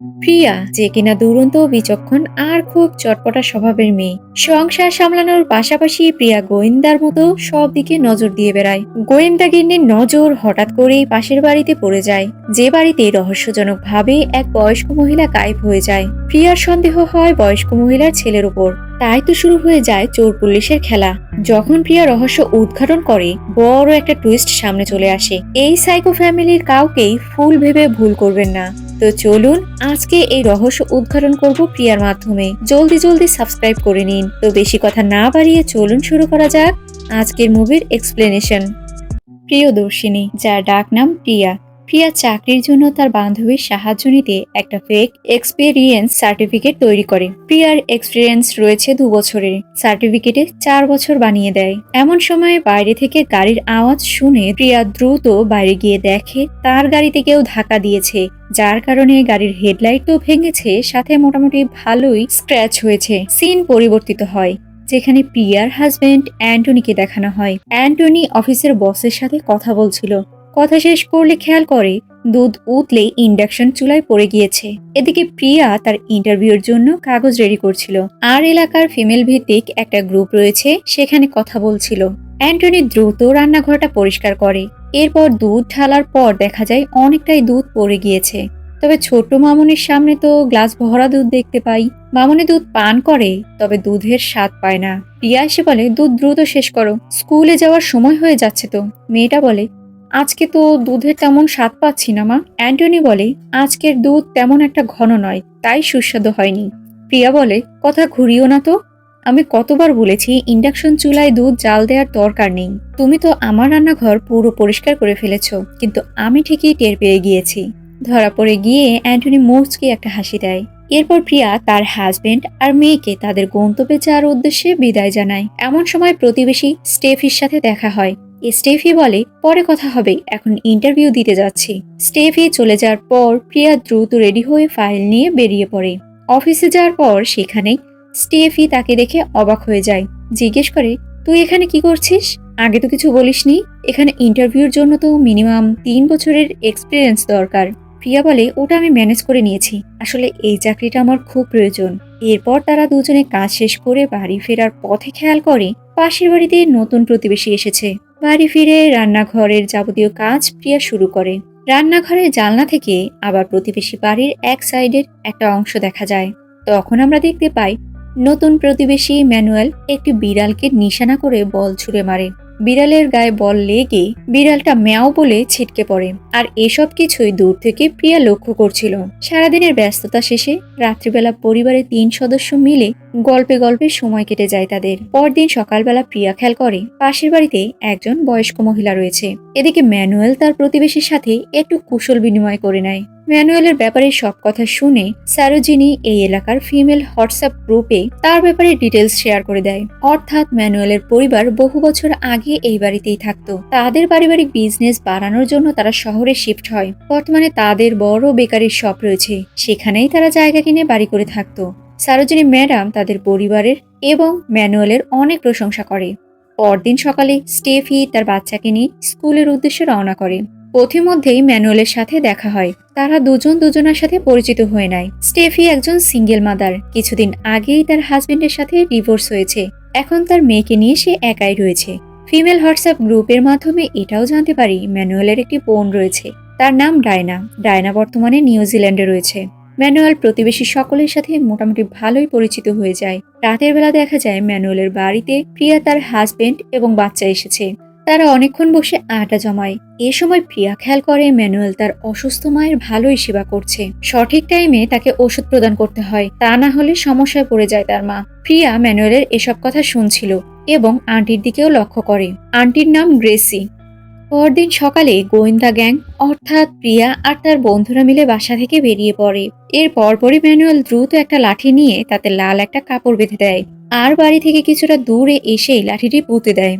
প্রিয়া যে কিনা দুরন্ত বিচক্ষণ আর খুব চটপটা স্বভাবের মেয়ে। সংসার সামলানোর পাশাপাশি প্রিয়া গোয়েন্দার মতো সব দিকে নজর দিয়ে বেড়ায়। গোয়েন্দাগিন্নির নজর হঠাৎ করেই পাশের বাড়িতে পড়ে যায়, যে বাড়িতে রহস্যজনক ভাবে এক বয়স্ক মহিলা গায়েব হয়ে যায়। প্রিয়ার সন্দেহ হয় বয়স্ক মহিলার ছেলের উপর। তাই তো শুরু হয়ে যায় চোর পুলিশের খেলা। যখন প্রিয়া রহস্য উদ্ঘাটন করে, বড় একটা টুইস্ট সামনে চলে আসে। এই সাইকো ফ্যামিলির কাউকেই ফুল ভেবে ভুল করবেন না। তো চলুন আজকে এই রহস্য উদ্ঘাটন করব প্রিয়ার মাধ্যমে। জলদি জলদি সাবস্ক্রাইব করে নিন। তো বেশি কথা না বাড়িয়ে চলুন শুরু করা যাক আজকের মুভির এক্সপ্লেনেশন। প্রিয়দর্শিনী, যার ডাক নাম প্রিয়া। প্রিয়া চাকরির জন্য তার বান্ধবীর সাহায্য নিতে একটা ফেক এক্সপেরিয়েন্স সার্টিফিকেট তৈরি করে। প্রিয়ার এক্সপিরিয়েন্স রয়েছে 2 বছরের, সার্টিফিকেটে 4 বছর বানিয়ে দেয়। এমন সময় বাইরে থেকে গাড়ির আওয়াজ শুনে প্রিয়া দ্রুত বাইরে গিয়ে দেখে তার গাড়িতে কেউ ধাক্কা দিয়েছে, যার কারণে গাড়ির হেডলাইট তো ভেঙেছে, সাথে মোটামুটি ভালোই স্ক্র্যাচ হয়েছে। সিন পরিবর্তিত হয়, যেখানে প্রিয়ার হাজবেন্ড অ্যান্টনিকে দেখানো হয়। অ্যান্টনি অফিসের বসের সাথে কথা বলছিল। কথা শেষ করলে খেয়াল করে দুধ উতলে ইন্ডাকশন চুলায় পড়ে গিয়েছে। এদিকে প্রিয়া তার ইন্টারভিউর জন্য কাগজ রেডি করছিল, আর এলাকার ফিমেল ভিত্তিক একটা গ্রুপ রয়েছে, সেখানে কথা বলছিল। অ্যান্টনি দ্রুত রান্নাঘরটা পরিষ্কার করে। এরপর দুধ ঢালার পর দেখা যায় অনেকটাই দুধ পড়ে গিয়েছে। তবে ছোট্ট মামুনির সামনে তো গ্লাস ভরা দুধ দেখতে পাই। মামুনি দুধ পান করে, তবে দুধের স্বাদ পায় না। প্রিয়া এসে বলে, দুধ দ্রুত শেষ করো, স্কুলে যাওয়ার সময় হয়ে যাচ্ছে তো। মেয়েটা বলে, আজকে তো দুধের তেমন স্বাদ পাচ্ছি না মা। অ্যান্টনি বলে, আজকের দুধ তেমন একটা ঘন নয়, তাই সুস্বাদু হয়নি। প্রিয়া বলে, কথা ঘুরিও না তো। আমি কতবার বলেছি ইন্ডাকশন চুলায় দুধ জাল দেওয়ার দরকার নেই। তুমি তো আমার রান্নাঘর পুরো পরিষ্কার করে ফেলেছো, কিন্তু আমি ঠিকই টের পেয়ে গিয়েছি। ধরা পড়ে গিয়ে অ্যান্টনি মুচকি একটা হাসি দেয়। এরপর প্রিয়া তার হাজবেন্ড আর মেয়েকে তাদের গন্তব্যে যাওয়ার উদ্দেশ্যে বিদায় জানায়। এমন সময় প্রতিবেশী স্টেফির সাথে দেখা হয়। স্টেফি বলে, পরে কথা হবে, এখন ইন্টারভিউ দিতে যাচ্ছি। স্টেফি চলে যাওয়ার পর প্রিয়া দ্রুত রেডি হয়ে ফাইল নিয়ে বেরিয়ে পড়ে। অফিসে যাওয়ার পর সেখানে স্টেফি তাকে দেখে অবাক হয়ে যায়। জিজ্ঞেস করে, তুই এখানে কি করছিস? আগে তো কিছু বলিসনি। এখানে ইন্টারভিউর জন্য তো মিনিমাম 3 বছরের এক্সপিরিয়েন্স দরকার। প্রিয়া বলে, ওটা আমি ম্যানেজ করে নিয়েছি, আসলে এই চাকরিটা আমার খুব প্রয়োজন। এরপর তারা দুজনে কাজ শেষ করে বাড়ি ফেরার পথে খেয়াল করে পাশের বাড়িতে নতুন প্রতিবেশী এসেছে। বাড়ি ফিরে রান্নাঘরের যাবতীয় কাজ প্রিয়া শুরু করে। রান্নাঘরের জানলা থেকে আবার প্রতিবেশী বাড়ির এক সাইডের একটা অংশ দেখা যায়। তখন আমরা দেখতে পাই নতুন প্রতিবেশী ম্যানুয়েল একটি বিড়ালকে নিশানা করে বল ছুড়ে মারে। বিড়ালের গায়ে বল লেগে বিড়ালটা ম্যাও বলে ছিটকে পড়ে। আর এসব কিছুই দূর থেকে প্রিয়া লক্ষ্য করছিল। সারাদিনের ব্যস্ততা শেষে রাত্রিবেলা পরিবারের 3 সদস্য মিলে গল্পে গল্পে সময় কেটে যায় তাদের। পরদিন সকালবেলা প্রিয়া খেয়াল করে পাশের বাড়িতে একজন বয়স্ক মহিলা রয়েছে। এদিকে ম্যানুয়েল তার প্রতিবেশীর সাথে একটু কুশল বিনিময় করে নেয়। ম্যানুয়েলের ব্যাপারে সব কথা শুনে সারোজিনী এই এলাকার ফিমেল হোয়াটসঅ্যাপ গ্রুপে তার ব্যাপারে ডিটেলস শেয়ার করে দেয়। অর্থাৎ ম্যানুয়েলের পরিবার বহু বছর আগে এই বাড়িতেই থাকতো। তাদের পারিবারিক বিজনেস বাড়ানোর জন্য তারা শহরে শিফট হয়। বর্তমানে তাদের বড় বেকারির শপ রয়েছে, সেখানেই তারা জায়গা কিনে বাড়ি করে থাকতো। সারোজিনী ম্যাডাম তাদের পরিবারের এবং ম্যানুয়েলের অনেক প্রশংসা করে। পরদিন সকালে স্টেফি তার বাচ্চাকে নিয়ে স্কুলের উদ্দেশ্যে রওনা করে। পথিমধ্যেই ম্যানুয়েলের সাথে দেখা হয়। তারা দুজন দুজনের সাথে পরিচিত হয়ে নেয়। স্টেফি একজন সিঙ্গেল মাদার, কিছুদিন আগেই তার হাজবেন্ডের সাথে ডিভোর্স হয়েছে। এখন তার মেয়েকে নিয়ে সে একাই রয়েছে। ফিমেল হোয়াটসঅ্যাপ গ্রুপের মাধ্যমে এটাও জানতে পারি ম্যানুয়েলের একটি বোন রয়েছে, তার নাম ডায়না। ডায়না বর্তমানে নিউজিল্যান্ডে রয়েছে। ম্যানুয়েল প্রতিবেশী সকলের সাথে মোটামুটি ভালোই পরিচিত হয়ে যায়। রাতের বেলা দেখা যায় ম্যানুয়েলের বাড়িতে প্রিয়া, তার হাজবেন্ড এবং বাচ্চা এসেছে। তারা অনেকক্ষণ বসে আড্ডা জমায়। এ সময় প্রিয়া খেয়াল করে ম্যানুয়েল তার অসুস্থ মায়ের ভালোই সেবা করছে। সঠিক টাইমে তাকে ওষুধ প্রদান করতে হয়, তা না হলে সমস্যায় পড়ে যায় তার মা। প্রিয়া ম্যানুয়েলের এসব কথা শুনছিল এবং আন্টির দিকেও লক্ষ্য করে। আন্টির নাম গ্রেসি। পরদিন সকালে গোয়েন্দা গ্যাং অর্থাৎ প্রিয়া আর তার বন্ধুরা মিলে বাসা থেকে বেরিয়ে পড়ে। এর পরপরই ম্যানুয়েল দ্রুত একটা লাঠি নিয়ে তাতে লাল একটা কাপড় বেঁধে দেয়, আর বাড়ি থেকে কিছুটা দূরে এসেই লাঠিটি পুঁতে দেয়।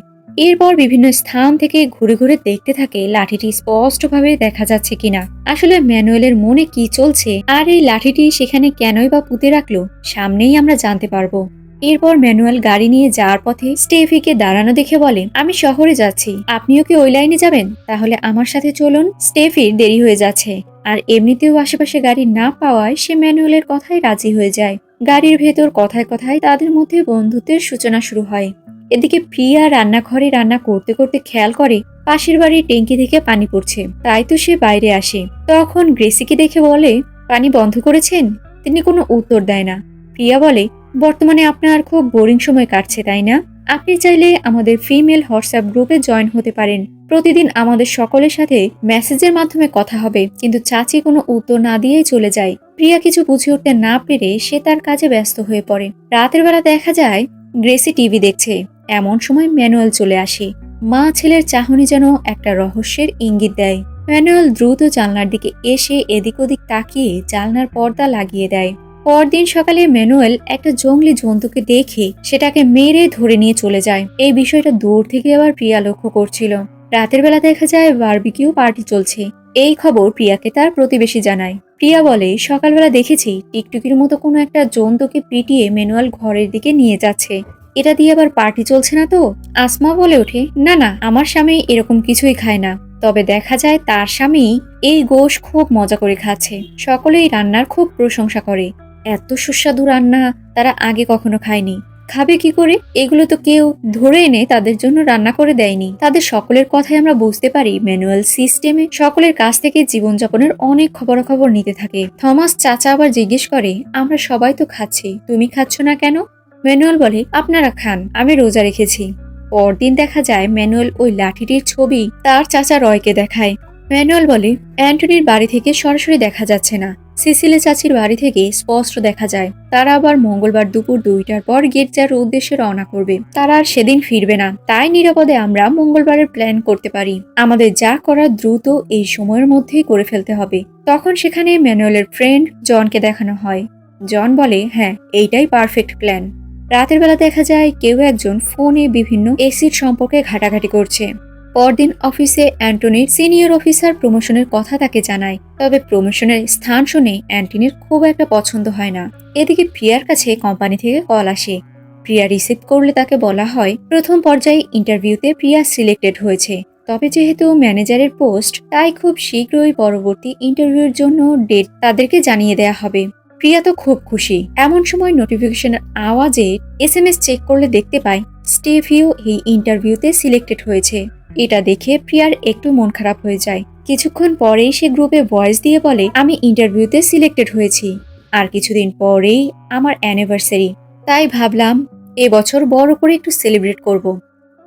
এরপর বিভিন্ন স্থান থেকে ঘুরে ঘুরে দেখতে থাকে লাঠিটি স্পষ্টভাবে দেখা যাচ্ছে কিনা। আসলে ম্যানুয়েলের মনে কি চলছে আর এই লাঠিটি সেখানে কেনই বা পুঁতে রাখলো, সামনেই আমরা জানতে পারবো। এরপর ম্যানুয়েল গাড়ি নিয়ে যাওয়ার পথে স্টেফিকে দাঁড়ানো দেখে বলে, আমি শহরে যাচ্ছি, আপনিও কি ওই লাইনে যাবেন? তাহলে আমার সাথে চলুন, স্টেফির দেরি হয়ে যাচ্ছে। আর এমনিতেও আশেপাশে গাড়ি না পাওয়ায় সে ম্যানুয়েলের কথায় রাজি হয়ে যায়। গাড়ির ভেতর কথায় কথায় তাদের মধ্যে বন্ধুত্বের সূচনা শুরু হয়। এদিকে প্রিয়া রান্নাঘরে রান্না করতে করতে খেয়াল করে পাশের বাড়ির ট্যাঙ্কি থেকে পানি পড়ছে। তাই তো সে বাইরে আসে। তখন গ্রেসিকে দেখে বলে, পানি বন্ধ করেছেন? তিনি কোনো উত্তর দেয় না। প্রিয়া বলে, বর্তমানে আপনার খুব বোরিং সময় কাটছে তাই না? আপনি চাইলে আমাদের ফিমেল হোয়াটসঅ্যাপ গ্রুপে জয়েন হতে পারেন। প্রতিদিন আমাদের সকলের সাথে মেসেজের মাধ্যমে কথা হবে। কিন্তু চাচি কোনো উত্তর না দিয়েই চলে যায়। প্রিয়া কিছু বুঝে উঠতে না পেরে সে তার কাজে ব্যস্ত হয়ে পড়ে। রাতের বেলা দেখা যায় গ্রেসি টিভি দেখছে। এমন সময় ম্যানুয়েল চলে আসে। মা ছেলের চাহনি যেন একটা রহস্যের ইঙ্গিত দেয়। ম্যানুয়েল দ্রুত জানলার দিকে এসে এদিক ওদিক তাকিয়ে জানলার পর্দা লাগিয়ে দেয়। পরদিন সকালে ম্যানুয়েল একটা জঙ্গলি জন্তুকে দেখে সেটাকে মেরে ধরে নিয়ে চলে যায়। এই বিষয়টা দূর থেকে আবার প্রিয়া লক্ষ্য করছিল। রাতের বেলা দেখা যায় বারবিকিউ পার্টি চলছে। এই খবর প্রিয়াকে তার প্রতিবেশী জানায়। প্রিয়া বলে, সকালবেলা দেখেছি টিকটুকির মতো কোনো একটা জন্তুকে পিটিয়ে ম্যানুয়েল ঘরের দিকে নিয়ে যাচ্ছে। এটা দিয়ে আবার পার্টি চলছে না তো? আসমা বলে ওঠে, না না, আমার স্বামী এরকম কিছুই খায় না। তবে দেখা যায় তার স্বামী এই গোশ খুব মজা করে খাচ্ছে। সকলেই রান্নার খুব প্রশংসা করে। এত সুস্বাদু রান্না তারা আগে কখনো খায়নি। খাবে কি করে? এগুলো তো কেউ ধরে এনে তাদের জন্য রান্না করে দেয়নি। তাদের সকলের কথাই আমরা বুঝতে পারি ম্যানুয়াল সিস্টেমে সকলের কাছ থেকে জীবনযাপনের অনেক খবরাখবর নিতে থাকে। থমাস চাচা আবার জিজ্ঞেস করে, আমরা সবাই তো খাচ্ছি, তুমি খাচ্ছ না কেন? ম্যানুয়াল বলে, আপনারা খান, আমি রোজা রেখেছি। পরদিন দেখা যায় ম্যানুয়াল ওই লাঠিটির ছবি তার চাচা রয়কে দেখায়। ম্যানুয়াল বলে, অ্যান্টনির বাড়ি থেকে সরাসরি দেখা যাচ্ছে না, সিসিলি চাচির বাড়ি থেকে স্পষ্ট দেখা যায়। তারা আবার মঙ্গলবার দুপুর 2টার পর গির্জার উদ্দেশ্যে রওনা করবে। তারা আর সেদিন ফিরবে না। তাই নিরাপদে আমরা মঙ্গলবারের প্ল্যান করতে পারি। আমাদের যা করার দ্রুত এই সময়ের মধ্যেই করে ফেলতে হবে। তখন সেখানে ম্যানুয়েলের ফ্রেন্ড জনকে দেখানো হয়। জন বলে, হ্যাঁ, এইটাই পারফেক্ট প্ল্যান। রাতের বেলা দেখা যায় কেউ একজন ফোনে বিভিন্ন এসিড সম্পর্কে ঘাটাঘাটি করছে। পরদিন অফিসে অ্যান্টনির সিনিয়র অফিসার প্রমোশনের কথা তাকে জানায়। তবে প্রমোশনের স্থান শুনে অ্যান্টনির খুব একটা পছন্দ হয় না। এদিকে প্রিয়ার কাছে কোম্পানি থেকে কল আসে। প্রিয়া রিসিভ করলে তাকে বলা হয় প্রথম পর্যায়ে ইন্টারভিউতে প্রিয়া সিলেক্টেড হয়েছে। তবে যেহেতু ম্যানেজারের পোস্ট, তাই খুব শীঘ্রই পরবর্তী ইন্টারভিউর জন্য ডেট তাদেরকে জানিয়ে দেয়া হবে। প্রিয়া তো খুব খুশি। এমন সময় নোটিফিকেশনের আওয়াজে এসএমএস চেক করলে দেখতে পায় স্টেফিও এই ইন্টারভিউতে সিলেক্টেড হয়েছে। এটা দেখে প্রিয়ার একটু মন খারাপ হয়ে যায়। কিছুক্ষণ পরেই সে গ্রুপে ভয়েস দিয়ে বলে, আমি ইন্টারভিউতে সিলেক্টেড হয়েছি। আর কিছুদিন পরেই আমার অ্যানিভার্সারি, তাই ভাবলাম এবছর বড় করে একটু সেলিব্রেট করব।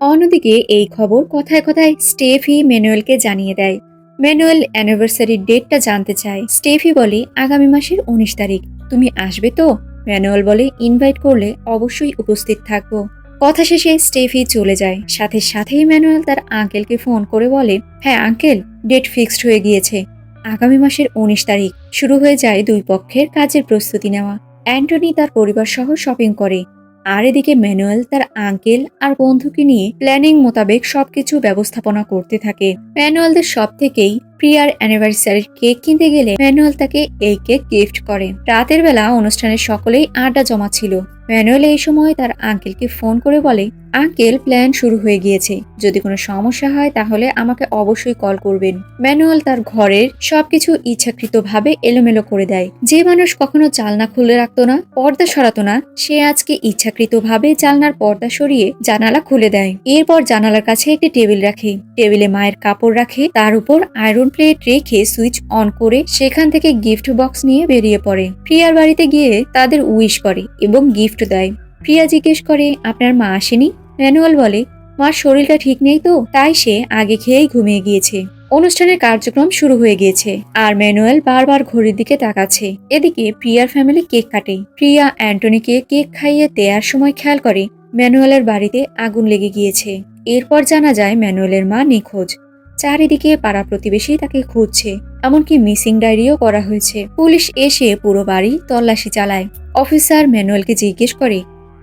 অন্যদিকে এই খবর কথায় কথায় স্টেফি ম্যানুয়েলকে জানিয়ে দেয়। ম্যানুয়েল অ্যানিভার্সারির ডেটটা জানতে চায়। স্টেফি বলে, আগামী মাসের 19 তারিখ। তুমি আসবে তো? ম্যানুয়েল বলে, ইনভাইট করলে অবশ্যই উপস্থিত থাকবো। কথা শেষে স্টেফি চলে যায়। সাথে সাথেই ম্যানুয়েল তার আঙ্কেলকে ফোন করে বলে, হ্যাঁ আঙ্কেল, ডেট ফিক্সড হয়ে গিয়েছে। আগামী মাসের 19 তারিখ। শুরু হয়ে যায় দুই পক্ষের কাজের প্রস্তুতি নেওয়া। অ্যান্টনি তার পরিবার সহ শপিং করে। আর এদিকে ম্যানুয়েল তার আঙ্কেল আর বন্ধুকে নিয়ে প্ল্যানিং মোতাবেক সবকিছু ব্যবস্থাপনা করতে থাকে। ম্যানুয়েলদের সব থেকেই প্রিয়ার অ্যানিভার্সারির কেক কিনতে গেলে ম্যানুয়েল তাকে এই কেক গিফট করে। রাতের বেলা অনুষ্ঠানের সকলেই আড্ডা জমা ছিল। ম্যানুয়েল এই সময় তার আঙ্কেলকে ফোন করে বলে, আঙ্কেল, প্ল্যান শুরু হয়ে গিয়েছে। যদি কোনো সমস্যা হয় তাহলে আমাকে অবশ্যই কল করবেন। ম্যানুয়েল তার ঘরের সবকিছু ইচ্ছাকৃতভাবে এলোমেলো করে দেয়। যে মানুষ কখনো জানলা খুলে রাখতো না, পর্দা সরাতো না, সে আজকে ইচ্ছাকৃতভাবে জানলার পর্দা সরিয়ে জানালা খুলে দেয়। এরপর জানালার কাছে একটি টেবিল রাখে। টেবিলে মায়ের কাপড় রাখে। তার উপর আয়রন প্লেট রেখে সুইচ অন করে সেখান থেকে গিফট বক্স নিয়ে বেরিয়ে পড়ে। প্রিয়ার বাড়িতে গিয়ে তাদের উইশ করে এবং গিফট দেয়। প্রিয়া জিজ্ঞেস করে, আপনার মা আসেনি? ম্যানুয়েল বলে, মার শরীরটা ঠিক নেই তো, তাই সে আগে খেয়েই ঘুমিয়ে গিয়েছে। অনুষ্ঠানের কার্যক্রম শুরু হয়ে গিয়েছে আর ম্যানুয়েল বারবার ঘড়ির দিকে তাকাচ্ছে। এদিকে প্রিয়ার ফ্যামিলি কেক কাটে। প্রিয়া অ্যান্টনিকে কেক খাইয়ে দেওয়ার সময় খেয়াল করে ম্যানুয়েলের বাড়িতে আগুন লেগে গিয়েছে। এরপর জানা যায় ম্যানুয়েলের মা নিখোঁজ। চারিদিকে পাড়া প্রতিবেশী তাকে খুঁজছে। এমনকি মিসিং ডায়েরিও করা হয়েছে। পুলিশ এসে পুরো বাড়ি তল্লাশি চালায়। অফিসার ম্যানুয়েলকে জিজ্ঞেস করে,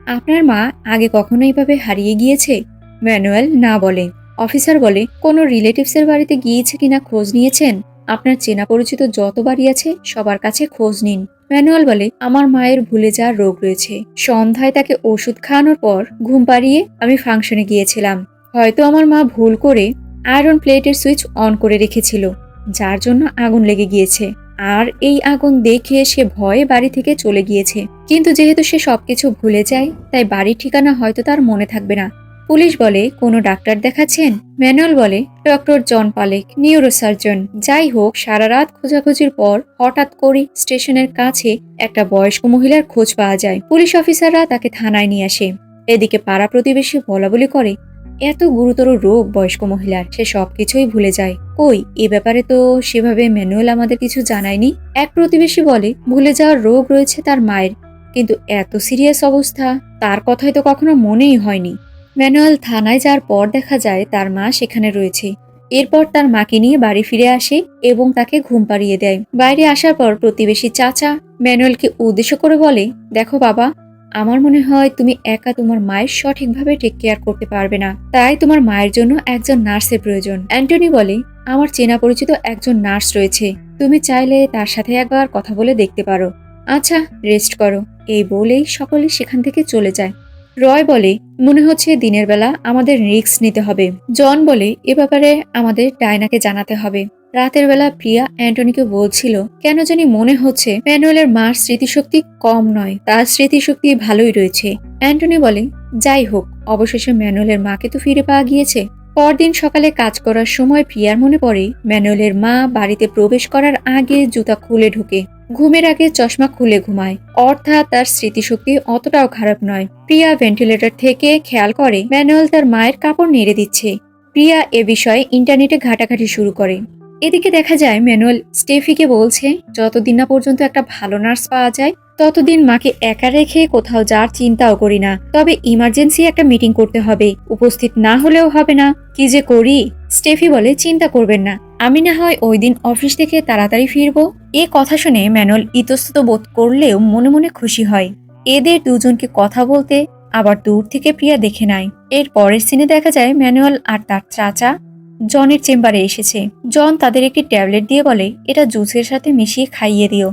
আপনার মা আগে কখনো এইভাবে হারিয়ে গিয়েছে? ম্যানুয়েল না বলে। অফিসার বলে, কোনো রিলেটিভসের বাড়িতে গিয়েছে কিনা খোঁজ নিয়েছেন? আপনার চেনা পরিচিত যত বাড়ি আছে সবার কাছে খোঁজ নিন। ম্যানুয়েল বলে, আমার মায়ের ভুলে যাওয়ার রোগ রয়েছে। সন্ধ্যায় তাকে ওষুধ খাওয়ানোর পর ঘুম পাড়িয়ে আমি ফাংশনে গিয়েছিলাম। হয়তো আমার মা ভুল করে আয়রন প্লেটের সুইচ অন করে রেখেছিল। যার জন্য আগুন লেগে গিয়েছে। আর এই আগুন দেখে সে ভয়ে বাড়ি থেকে চলে গিয়েছে। কিন্তু যেহেতু সে সবকিছু ভুলে যায়, তাই বাড়ির ঠিকানা হয়তো তার মনে থাকবে না। পুলিশ বলে, কোনো ডাক্তার দেখাচ্ছেন? ম্যানুয়াল বলে, ডক্টর জন পালেক, নিউরোসার্জন। যাই হোক, সারা রাত খোঁজাখুঁজির পর হঠাৎ করে স্টেশনের কাছে একটা বয়স্ক মহিলার খোঁজ পাওয়া যায়। পুলিশ অফিসাররা তাকে থানায় নিয়ে আসে। এদিকে পাড়া প্রতিবেশী বলাবলি করে, এত গুরুতর রোগ বয়স্ক মহিলার, সে সবকিছুই ভুলে যায়। কই, এ ব্যাপারে তো সেভাবে ম্যানুয়াল আমাদের কিছু জানায়নি। এক প্রতিবেশী বলে, ভুলে যাওয়ার রোগ রয়েছে তার মায়ের, কিন্তু এত সিরিয়াস অবস্থা তার কথাই তো কখনো মনেই হয়নি। ম্যানুয়াল থানায় যাওয়ার পর দেখা যায় তার মা সেখানে রয়েছে। এরপর তার মাকে নিয়ে বাড়ি ফিরে আসে এবং তাকে ঘুম পাড়িয়ে দেয়। বাইরে আসার পর প্রতিবেশী চাচা ম্যানুয়ালকে উদ্দেশ্য করে বলে, দেখো বাবা, আমার মনে হয় তুমি একা তোমার মায়ের সঠিকভাবে টেক কেয়ার করতে পারবে না, তাই তোমার মায়ের জন্য একজন নার্সের প্রয়োজন। অ্যান্টনি বলে, আমার চেনা পরিচিত একজন নার্স রয়েছে, তুমি চাইলে তার সাথে একবার কথা বলে দেখতে পারো। আচ্ছা, রেস্ট করো। এই বলেই সকলে সেখান থেকে চলে যায়। রয় বলে, মনে হচ্ছে দিনের বেলা আমাদের রিস্ক নিতে হবে। জন বলে, এ ব্যাপারে আমাদের ডায়নাকে জানাতে হবে। রাতের বেলা প্রিয়া অ্যান্টনিকে বলছিল, কেন জানি মনে হচ্ছে ম্যানুয়েলের মার স্মৃতিশক্তি কম নয়, তার স্মৃতিশক্তি ভালোই রয়েছে। অ্যান্টনি বলে, যাই হোক, অবশেষে ম্যানুয়েলের মাকে তো ফিরে পাওয়া গিয়েছে। পরদিন সকালে কাজ করার সময় প্রিয়ার মনে পড়ে ম্যানুয়েলের মা বাড়িতে প্রবেশ করার আগে জুতা খুলে ঢুকে, ঘুমের আগে চশমা খুলে ঘুমায়, অর্থাৎ তার স্মৃতিশক্তি অতটাও খারাপ নয়। প্রিয়া ভেন্টিলেটর থেকে খেয়াল করে ম্যানুয়েল তার মায়ের কাপড় নেড়ে দিচ্ছে। প্রিয়া এ বিষয়ে ইন্টারনেটে ঘাটাঘাটি শুরু করে। এদিকে দেখা যায় ম্যানুয়েল স্টেফিকে বলছে, যতদিন না পর্যন্ত একটা ভালো নার্স পাওয়া যায় ততদিন মাকে একা রেখে কোথাও যাওয়ার চিন্তাও করি না। তবে ইমার্জেন্সি একটা মিটিং করতে হবে, উপস্থিত না হলেও হবে না। কি যে করি? স্টেফি বলে, চিন্তা করবেন না, আমি না হয় ওই দিন অফিস থেকে তাড়াতাড়ি ফিরবো। এ কথা শুনে ম্যানুয়েল ইতস্তত বোধ করলেও মনে মনে খুশি হয়। এদের দুজনকে কথা বলতে আবার দূর থেকে প্রিয়া দেখে নেয়। এর পরের সিনে দেখা যায় ম্যানুয়েল আর তার চাচা জনের চেম্বারে এসেছে। জন তাদের একটি ট্যাবলেট দিয়ে বলে, এটা জুসের সাথে মিশিয়ে খাইয়ে দিও,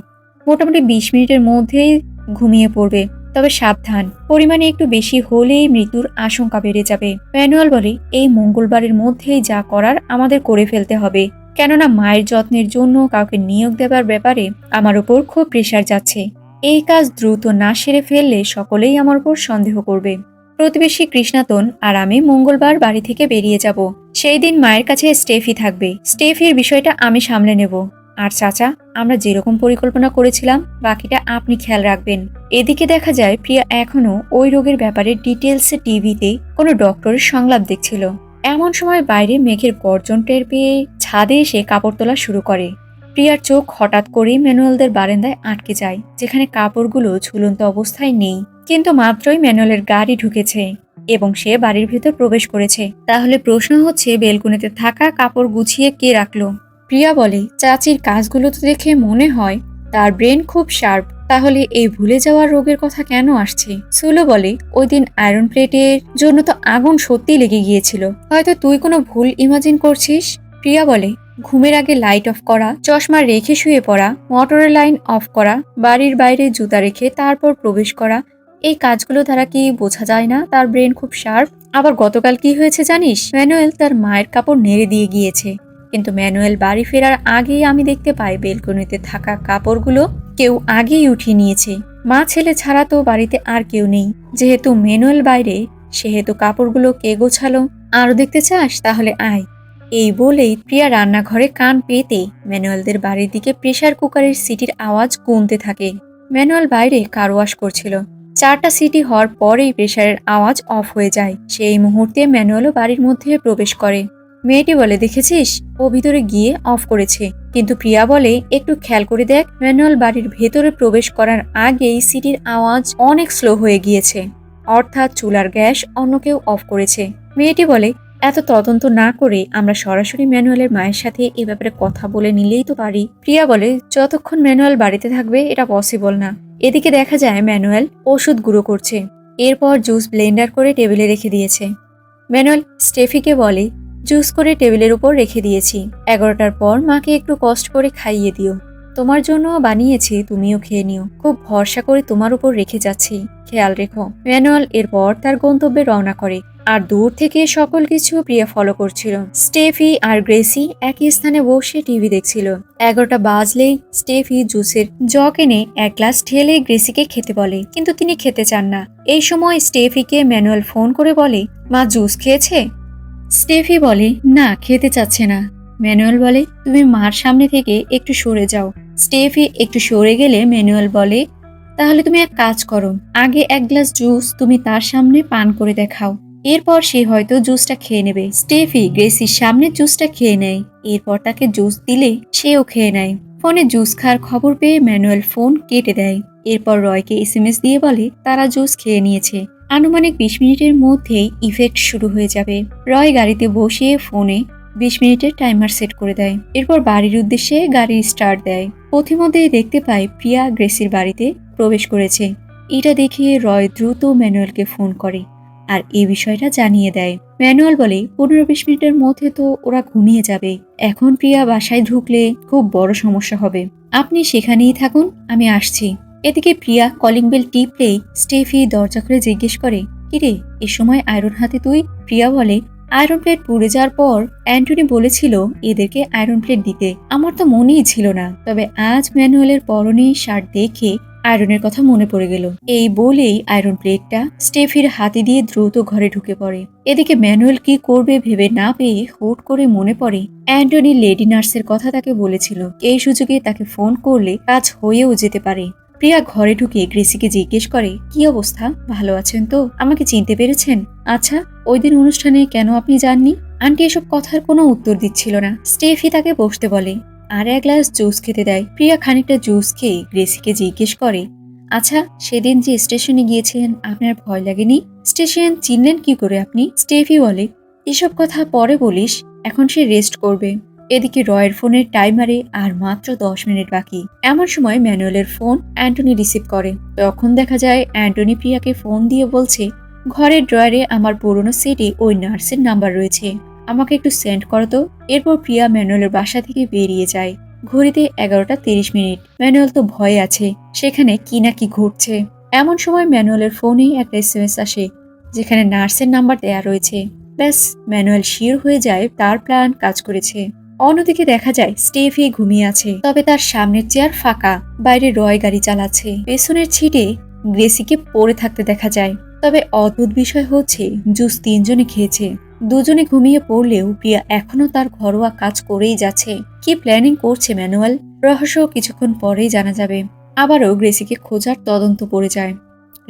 মোটামুটি 20 মিনিটের মধ্যেই ঘুমিয়ে পড়বে। তবে সাবধান, পরিমাণে একটু বেশি হলেই মৃত্যুর আশঙ্কা বেড়ে যাবে। ম্যানুয়াল বলে, এই মঙ্গলবারের মধ্যেই যা করার আমাদের করে ফেলতে হবে, কেননা মায়ের যত্নের জন্য কাউকে নিয়োগ দেবার ব্যাপারে আমার উপর খুব প্রেশার যাচ্ছে। এই কাজ দ্রুত না সেরে ফেললে সকলেই আমার উপর সন্দেহ করবে। প্রতিবেশী কৃষ্ণাতন আর আমি মঙ্গলবার বাড়ি থেকে বেরিয়ে যাব। সেই দিন মায়ের কাছে স্টেফি থাকবে। স্টেফির বিষয়টা আমি সামলে নেব। আর চাচা, আমরা যেরকম পরিকল্পনা করেছিলাম বাকিটা আপনি খেয়াল রাখবেন। এদিকে দেখা যায় প্রিয়া এখনো ওই রোগের ব্যাপারে ডিটেলসে টিভিতে কোনো ডক্টরের সংলাপ দেখছিল। এমন সময় বাইরে মেঘের গর্জন টের পেয়ে ছাদে এসে কাপড় তোলা শুরু করে। প্রিয়ার চোখ হঠাৎ করেই ম্যানুয়েলদের বারান্দায় আটকে যায়, যেখানে কাপড়গুলো ঝুলন্ত অবস্থায় নেই। কিন্তু মাত্রই ম্যানুয়েলের গাড়ি ঢুকেছে এবং সে বাড়ির ভিতর প্রবেশ করেছে। তাহলে প্রশ্ন হচ্ছে, বেলকুনিতে থাকা কাপড় গুছিয়ে কে রাখলো? প্রিয়া বলে, চাচির কাজগুলো তো দেখে মনে হয় তার ব্রেন খুব শার্প, তাহলে এই ভুলে যাওয়ার রোগের কথা কেন আসছে? সুলো বলে, ওই দিন আয়রন প্লেটের জন্য তো আগুন সত্যি লেগে গিয়েছিল, হয়তো তুই কোনো ভুল ইমাজিন করছিস। প্রিয়া বলে, ঘুমের আগে লাইট অফ করা, চশমা রেখে শুয়ে পড়া, মোটরের লাইন অফ করা, বাড়ির বাইরে জুতা রেখে তারপর প্রবেশ করা, এই কাজগুলো দ্বারা কি বোঝা যায় না তার ব্রেন খুব শার্প? আবার গতকাল কি হয়েছে জানিস? ম্যানুয়েল তার মায়ের কাপড় নেড়ে দিয়ে গিয়েছে, কিন্তু ম্যানুয়েল বাড়ি ফেরার আগেই আমি দেখতে পাই বেলকনিতে থাকা কাপড়গুলো কেউ আগেই উঠিয়ে নিয়েছে। মা ছেলে ছাড়া তো বাড়িতে আর কেউ নেই। যেহেতু ম্যানুয়েল বাইরে, সেহেতু কাপড়গুলো কে গোছালো? আরো দেখতে চাস? তাহলে আয়। এই বলেই প্রিয়া রান্নাঘরে কান পেতে ম্যানুয়েলদের বাড়ির দিকে প্রেসার কুকারের সিটির আওয়াজ গুনতে থাকে। ম্যানুয়েল বাইরে কার ওয়াশ করছিল। 4টা সিটি হওয়ার পরেই প্রেসারের আওয়াজ অফ হয়ে যায়। সেই মুহূর্তে ম্যানুয়েলও বাড়ির মধ্যে প্রবেশ করে। মেয়েটি বলে, দেখেছিস, ও ভিতরে গিয়ে অফ করেছে। কিন্তু প্রিয়া বলে, একটু খেয়াল করে দেখ, ম্যানুয়েল বাড়ির ভেতরে প্রবেশ করার আগেই সিটির আওয়াজ অনেক স্লো হয়ে গিয়েছে, অর্থাৎ চুলার গ্যাস অন্য কেউ অফ করেছে। মেয়েটি বলে, এত তদন্ত না করে আমরা সরাসরি ম্যানুয়েলের মায়ের সাথে এ ব্যাপারে কথা বলে নিলেই তো পারি। প্রিয়া বলে, যতক্ষণ ম্যানুয়েল বাড়িতে থাকবে এটা পসিবল না। এদিকে দেখা যায় ম্যানুয়েল ওষুধ গুঁড়ো করছে। এরপর জুস ব্লেন্ডার করে টেবিলে রেখে দিয়েছে। ম্যানুয়েল স্টেফিকে বলে, জুস করে টেবিলের উপর রেখে দিয়েছি, 11টার পর মাকে একটু কষ্ট করে খাইয়ে দিও, তোমার জন্য বানিয়েছি, তুমিও খেয়ে নিও, খুব ভরসা করে তোমার উপর রেখে যাচ্ছি, খেয়াল রেখো। ম্যানুয়েল এরপর তার গন্তব্যে রওনা করে। আর দূর থেকে সকল কিছু প্রিয়া ফলো করছিল। স্টেফি আর গ্রেসি একই স্থানে বসে টিভি দেখছিল। 11টা বাজলেই স্টেফি জুসের জগ এনে এক গ্লাস ঢেলে গ্রেসিকে খেতে বলে, কিন্তু তিনি খেতে চান না। এই সময় স্টেফিকে ম্যানুয়াল ফোন করে বলে, মা জুস খেয়েছে? স্টেফি বলে, না খেতে চাচ্ছে না। ম্যানুয়াল বলে, তুমি মার সামনে থেকে একটু সরে যাও। স্টেফি একটু সরে গেলে ম্যানুয়াল বলে, তাহলে তুমি এক কাজ করো, আগে এক গ্লাস জুস তুমি তার সামনে পান করে দেখাও, এরপর সে হয়তো জুসটা খেয়ে নেবে। স্টেফি গ্রেসির সামনে জুসটা খেয়ে নেয়। এরপর তাকে জুস দিলে সেও খেয়ে নেয়। ফোনে জুস খাওয়ার খবর পেয়ে ম্যানুয়াল ফোন কেটে দেয়। এরপর রয়কে এসএমএস দিয়ে বলে তারা জুস খেয়ে নিয়েছে। আনুমানিক 20 মিনিটের মধ্যেই ইফেক্ট শুরু হয়ে যাবে। রয় গাড়িতে বসিয়ে ফোনে 20 মিনিটের টাইমার সেট করে দেয়। এরপর বাড়ির উদ্দেশ্যে গাড়ি স্টার্ট দেয়। পথিমধ্যেই দেখতে পায় প্রিয়া গ্রেসির বাড়িতে প্রবেশ করেছে। এটা দেখে রয় দ্রুত ম্যানুয়ালকে ফোন করে আর এই বিষয়টা জানিয়ে দেয়। ম্যানুয়াল বলে 15-20 মিনিটের মধ্যে তো ওরা ঘুমিয়ে যাবে, এখন প্রিয়া বাসায় ঢুকলে খুব বড় সমস্যা হবে, আপনি সেখানেই থাকুন, আমি আসছি। এদিকে প্রিয়া কলিং বেল টিপলেই স্টেফি দরজা খুলে জিজ্ঞেস করে, কিরে এ সময় আয়রন হাতে তুই? প্রিয়া বলে, আয়রন প্লেট পুড়ে যাওয়ার পর অ্যান্টনি বলেছিল এদেরকে আয়রন প্লেট দিতে, আমার তো মনেই ছিল না, তবে আজ ম্যানুয়ালের পরনে শার্ট দেখে আয়রনের কথা মনে পড়ে গেল। এই বলেই আয়রন প্লেটটা স্টেফির হাতে দিয়ে দ্রুত ঘরে ঢুকে পড়ে। এদিকে ম্যানুয়াল কি করবে ভেবে না পেয়ে হুট করে মনে পড়ে অ্যান্টনি লেডি নার্সের কথা তাকে বলেছিল, এই সুযোগে তাকে ফোন করলে কাজ হয়েও যেতে পারে। প্রিয়া ঘরে ঢুকে গ্রেসিকে জিজ্ঞেস করে, কি অবস্থা, ভালো আছেন তো, আমাকে চিনতে পেরেছেন? আচ্ছা, ওই দিন অনুষ্ঠানে কেন আপনি যাননি? আন্টি এসব কথার কোনো উত্তর দিচ্ছিল না। স্টেফি তাকে বসতে বলে আর এক গ্লাস জুস খেতে দেয়। প্রিয়া খানিকটা জুস খেয়ে গ্রেসিকে জিজ্ঞেস করে, আচ্ছা সেদিন যে স্টেশনে গিয়েছিলেন আপনার ভয় লাগেনি? স্টেশন চিনলেন কি করে আপনি? স্টেফি বলে, এসব কথা পরে বলিস, এখন সে রেস্ট করবে। এদিকে রয়ের ফোনের টাইমারে আর মাত্র 10 মিনিট বাকি। এমন সময় ম্যানুয়ালের ফোন অ্যান্টনি রিসিভ করে। তখন দেখা যায় অ্যান্টনি প্রিয়াকে ফোন দিয়ে বলছে, ঘরের ড্রয়ারে আমার পুরনো সিটে ওই নার্সের নাম্বার রয়েছে, আমাকে একটু সেন্ড করো তো। এরপর প্রিয়া ম্যানুয়ালের বাসা থেকে বেরিয়ে যায়। ঘড়িতে 11টা 30 মিনিট। ম্যানুয়াল তো ভয়ে আছে, সেখানে কি না কি ঘটছে। এমন সময় ম্যানুয়ালের ফোনে একটা এসএমএস আসে যেখানে নার্সের নাম্বার দেয়া রয়েছে। ব্যাস, ম্যানুয়াল শিওর হয়ে যায় তার প্ল্যান কাজ করেছে। অন্যদিকে দেখা যায় স্টেফি ঘুমিয়ে আছে, তবে তার সামনের চেয়ার ফাঁকা। বাইরে রয় গাড়ি চালাচ্ছে, পেছনের ছিটে গ্রেসিকে পড়ে থাকতে দেখা যায়। তবে অদ্ভুত বিষয় হচ্ছে জুস 3 জনে খেয়েছে। দুজনে ঘুমিয়ে পড়লেও প্রিয়া এখনো তার ঘরোয়া কাজ করেই যাচ্ছে। কি প্ল্যানিং করছে ম্যানুয়াল, রহস্য কিছুক্ষণ পরেই জানা যাবে। আবারও গ্রেসিকে খোঁজার তদন্ত পড়ে যায়।